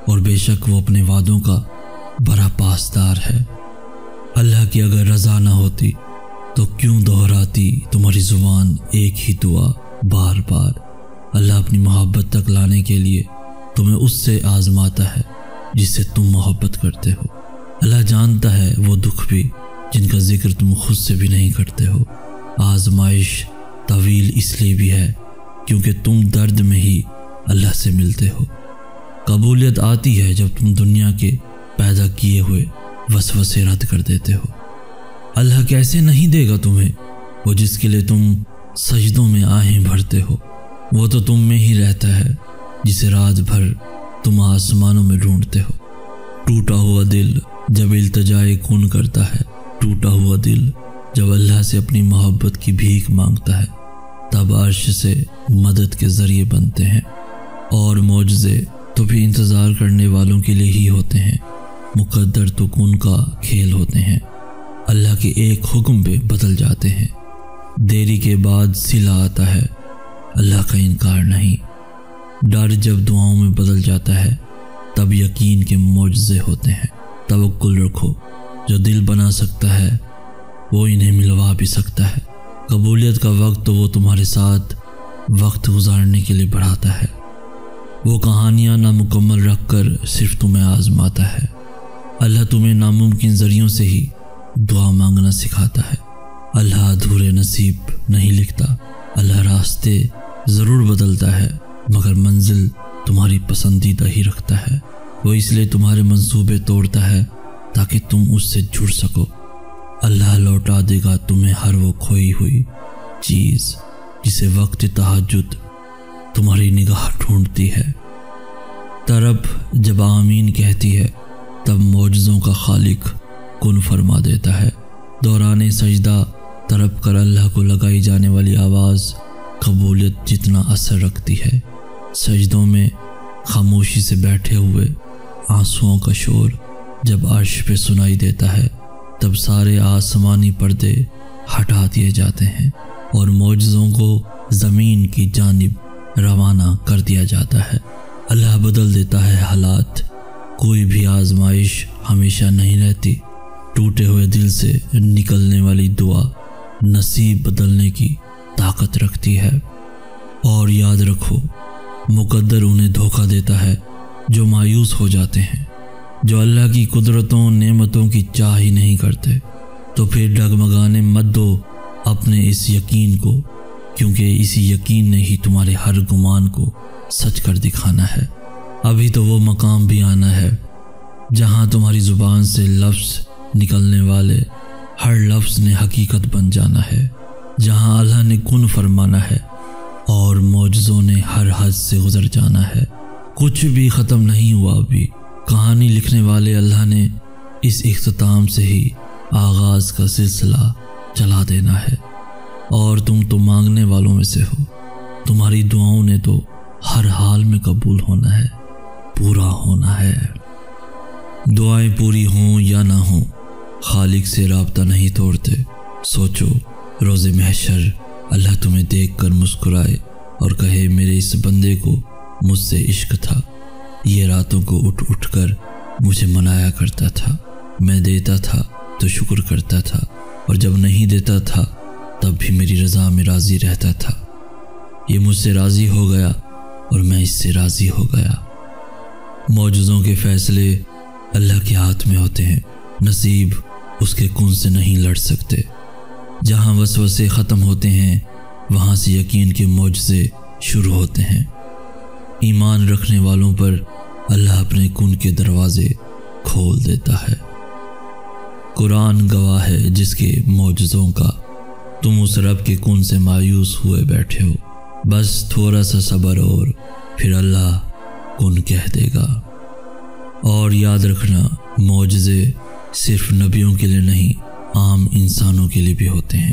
اور بے شک وہ اپنے وعدوں کا بڑا پاسدار ہے۔ اللہ کی اگر رضا نہ ہوتی تو کیوں دہراتی تمہاری زبان ایک ہی دعا بار بار؟ اللہ اپنی محبت تک لانے کے لیے تمہیں اس سے آزماتا ہے جس سے تم محبت کرتے ہو۔ اللہ جانتا ہے وہ دکھ بھی جن کا ذکر تم خود سے بھی نہیں کرتے ہو۔ آزمائش طویل اس لیے بھی ہے کیونکہ تم درد میں ہی اللہ سے ملتے ہو۔ قبولیت آتی ہے جب تم دنیا کے پیدا کیے ہوئے وسوسے رد کر دیتے ہو۔ اللہ کیسے نہیں دے گا تمہیں وہ جس کے لیے تم سجدوں میں آہیں بھرتے ہو؟ وہ تو تم میں ہی رہتا ہے جسے رات بھر تم آسمانوں میں ڈھونڈتے ہو۔ ٹوٹا ہوا دل جب التجائے کن کرتا ہے، ٹوٹا ہوا دل جب اللہ سے اپنی محبت کی بھیک مانگتا ہے، تب عرش سے مدد کے ذریعے بنتے ہیں۔ اور معجزے تو بھی انتظار کرنے والوں کے لیے ہی ہوتے ہیں، مقدر تو کن کا کھیل ہوتے ہیں، اللہ کے ایک حکم پہ بدل جاتے ہیں۔ دیری کے بعد صلہ آتا ہے، اللہ کا انکار نہیں۔ ڈر جب دعاؤں میں بدل جاتا ہے تب یقین کے معجزے ہوتے ہیں۔ توکل رکھو، جو دل بنا سکتا ہے وہ انہیں ملوا بھی سکتا ہے۔ قبولیت کا وقت تو وہ تمہارے ساتھ وقت گزارنے کے لیے بڑھاتا ہے، وہ کہانیاں نامکمل رکھ کر صرف تمہیں آزماتا ہے۔ اللہ تمہیں ناممکن ذریعوں سے ہی دعا مانگنا سکھاتا ہے۔ اللہ ادھورے نصیب نہیں لکھتا، اللہ راستے ضرور بدلتا ہے مگر منزل تمہاری پسندیدہ ہی رکھتا ہے۔ وہ اس لیے تمہارے منصوبے توڑتا ہے تاکہ تم اس سے جڑ سکو۔ اللہ لوٹا دے گا تمہیں ہر وہ کھوئی ہوئی چیز جسے وقت تہجد تمہاری نگاہ ڈھونڈتی ہے۔ طرب جب آمین کہتی ہے تب معجزوں کا خالق کن فرما دیتا ہے۔ دوران سجدہ طرب کر اللہ کو لگائی جانے والی آواز قبولیت جتنا اثر رکھتی ہے۔ سجدوں میں خاموشی سے بیٹھے ہوئے آنسوؤں کا شور جب عرش پہ سنائی دیتا ہے تب سارے آسمانی پردے ہٹا دیے جاتے ہیں اور معجزوں کو زمین کی جانب روانہ کر دیا جاتا ہے۔ اللہ بدل دیتا ہے حالات۔ کوئی بھی آزمائش ہمیشہ نہیں رہتی۔ ٹوٹے ہوئے دل سے نکلنے والی دعا نصیب بدلنے کی طاقت رکھتی ہے۔ اور یاد رکھو، مقدر انہیں دھوکہ دیتا ہے جو مایوس ہو جاتے ہیں، جو اللہ کی قدرتوں نعمتوں کی چاہ ہی نہیں کرتے۔ تو پھر ڈگمگانے مت دو اپنے اس یقین کو، کیونکہ اسی یقین نے ہی تمہارے ہر گمان کو سچ کر دکھانا ہے۔ ابھی تو وہ مقام بھی آنا ہے جہاں تمہاری زبان سے لفظ نکلنے والے ہر لفظ نے حقیقت بن جانا ہے، جہاں اللہ نے کن فرمانا ہے اور معجزوں نے ہر حد سے گزر جانا ہے۔ کچھ بھی ختم نہیں ہوا ابھی۔ کہانی لکھنے والے اللہ نے اس اختتام سے ہی آغاز کا سلسلہ چلا دینا ہے، اور تم تو مانگنے والوں میں سے ہو۔ تمہاری دعاؤں نے تو ہر حال میں قبول ہونا ہے، پورا ہونا ہے۔ دعائیں پوری ہوں یا نہ ہوں، خالق سے رابطہ نہیں توڑتے۔ سوچو، روز محشر اللہ تمہیں دیکھ کر مسکرائے اور کہے میرے اس بندے کو مجھ سے عشق تھا، یہ راتوں کو اٹھ اٹھ کر مجھے منایا کرتا تھا، میں دیتا تھا تو شکر کرتا تھا، اور جب نہیں دیتا تھا تب بھی میری رضا میں راضی رہتا تھا۔ یہ مجھ سے راضی ہو گیا اور میں اس سے راضی ہو گیا۔ معجزوں کے فیصلے اللہ کے ہاتھ میں ہوتے ہیں، نصیب اس کے کن سے نہیں لڑ سکتے۔ جہاں وسوسے ختم ہوتے ہیں وہاں سے یقین کے معجزے شروع ہوتے ہیں۔ ایمان رکھنے والوں پر اللہ اپنے کن کے دروازے کھول دیتا ہے۔ قرآن گواہ ہے جس کے معجزوں کا۔ تم اس رب کے کن سے مایوس ہوئے بیٹھے ہو، بس تھوڑا سا صبر اور پھر اللہ کن کہہ دے گا۔ اور یاد رکھنا، معجزے صرف نبیوں کے لیے نہیں، عام انسانوں کے لیے بھی ہوتے ہیں۔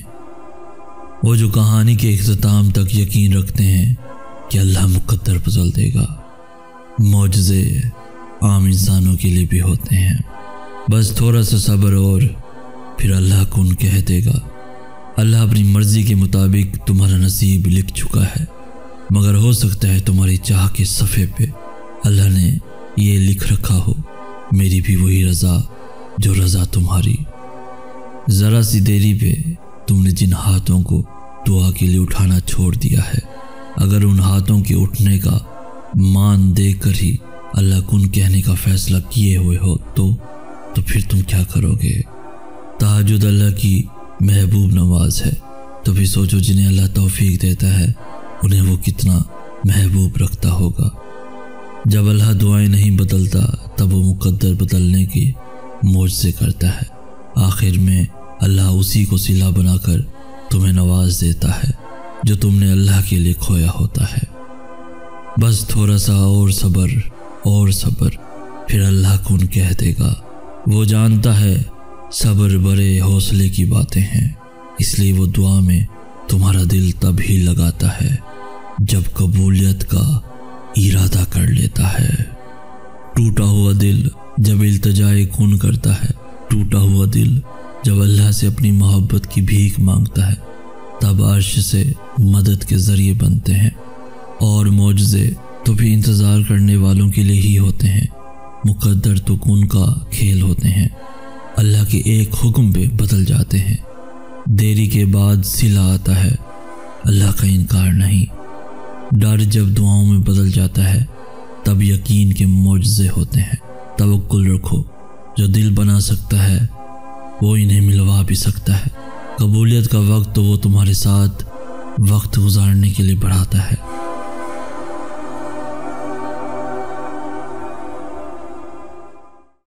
وہ جو کہانی کے اختتام تک یقین رکھتے ہیں کہ اللہ مقدر بدل دے گا۔ معجزے عام انسانوں کے لیے بھی ہوتے ہیں، بس تھوڑا سا صبر اور پھر اللہ کن کہہ دے گا۔ اللہ اپنی مرضی کے مطابق تمہارا نصیب لکھ چکا ہے، مگر ہو سکتا ہے تمہاری چاہ کے صفحے پہ اللہ نے یہ لکھ رکھا ہو، میری بھی وہی رضا جو رضا تمہاری۔ ذرا سی دیری پہ تم نے جن ہاتھوں کو دعا کے لیے اٹھانا چھوڑ دیا ہے، اگر ان ہاتھوں کے اٹھنے کا مان دے کر ہی اللہ کن کہنے کا فیصلہ کیے ہوئے ہو تو پھر تم کیا کرو گے؟ تہجد اللہ کی محبوب نماز ہے، تو بھی سوچو جنہیں اللہ توفیق دیتا ہے انہیں وہ کتنا محبوب رکھتا ہوگا۔ جب اللہ دعائیں نہیں بدلتا تب وہ مقدر بدلنے کی معجزے کرتا ہے۔ آخر میں اللہ اسی کو صلہ بنا کر تمہیں نواز دیتا ہے جو تم نے اللہ کے لیے کھویا ہوتا ہے۔ بس تھوڑا سا اور صبر، پھر اللہ کن کہہ دے گا۔ وہ جانتا ہے صبر بڑے حوصلے کی باتیں ہیں، اس لیے وہ دعا میں تمہارا دل تب ہی لگاتا ہے جب قبولیت کا ارادہ کر لیتا ہے۔ ٹوٹا ہوا دل جب التجائے کن کرتا ہے، ٹوٹا ہوا دل جب اللہ سے اپنی محبت کی بھیک مانگتا ہے، تب عرش سے مدد کے ذریعے بنتے ہیں۔ اور معجزے تو بھی انتظار کرنے والوں کے لیے ہی ہوتے ہیں، مقدر تو کن کا کھیل ہوتے ہیں، اللہ کے ایک حکم پہ بدل جاتے ہیں۔ دیری کے بعد صلہ آتا ہے، اللہ کا انکار نہیں۔ ڈر جب دعاؤں میں بدل جاتا ہے تب یقین کے معجزے ہوتے ہیں۔ توکل رکھو، جو دل بنا سکتا ہے وہ انہیں ملوا بھی سکتا ہے۔ قبولیت کا وقت تو وہ تمہارے ساتھ وقت گزارنے کے لیے بڑھاتا ہے۔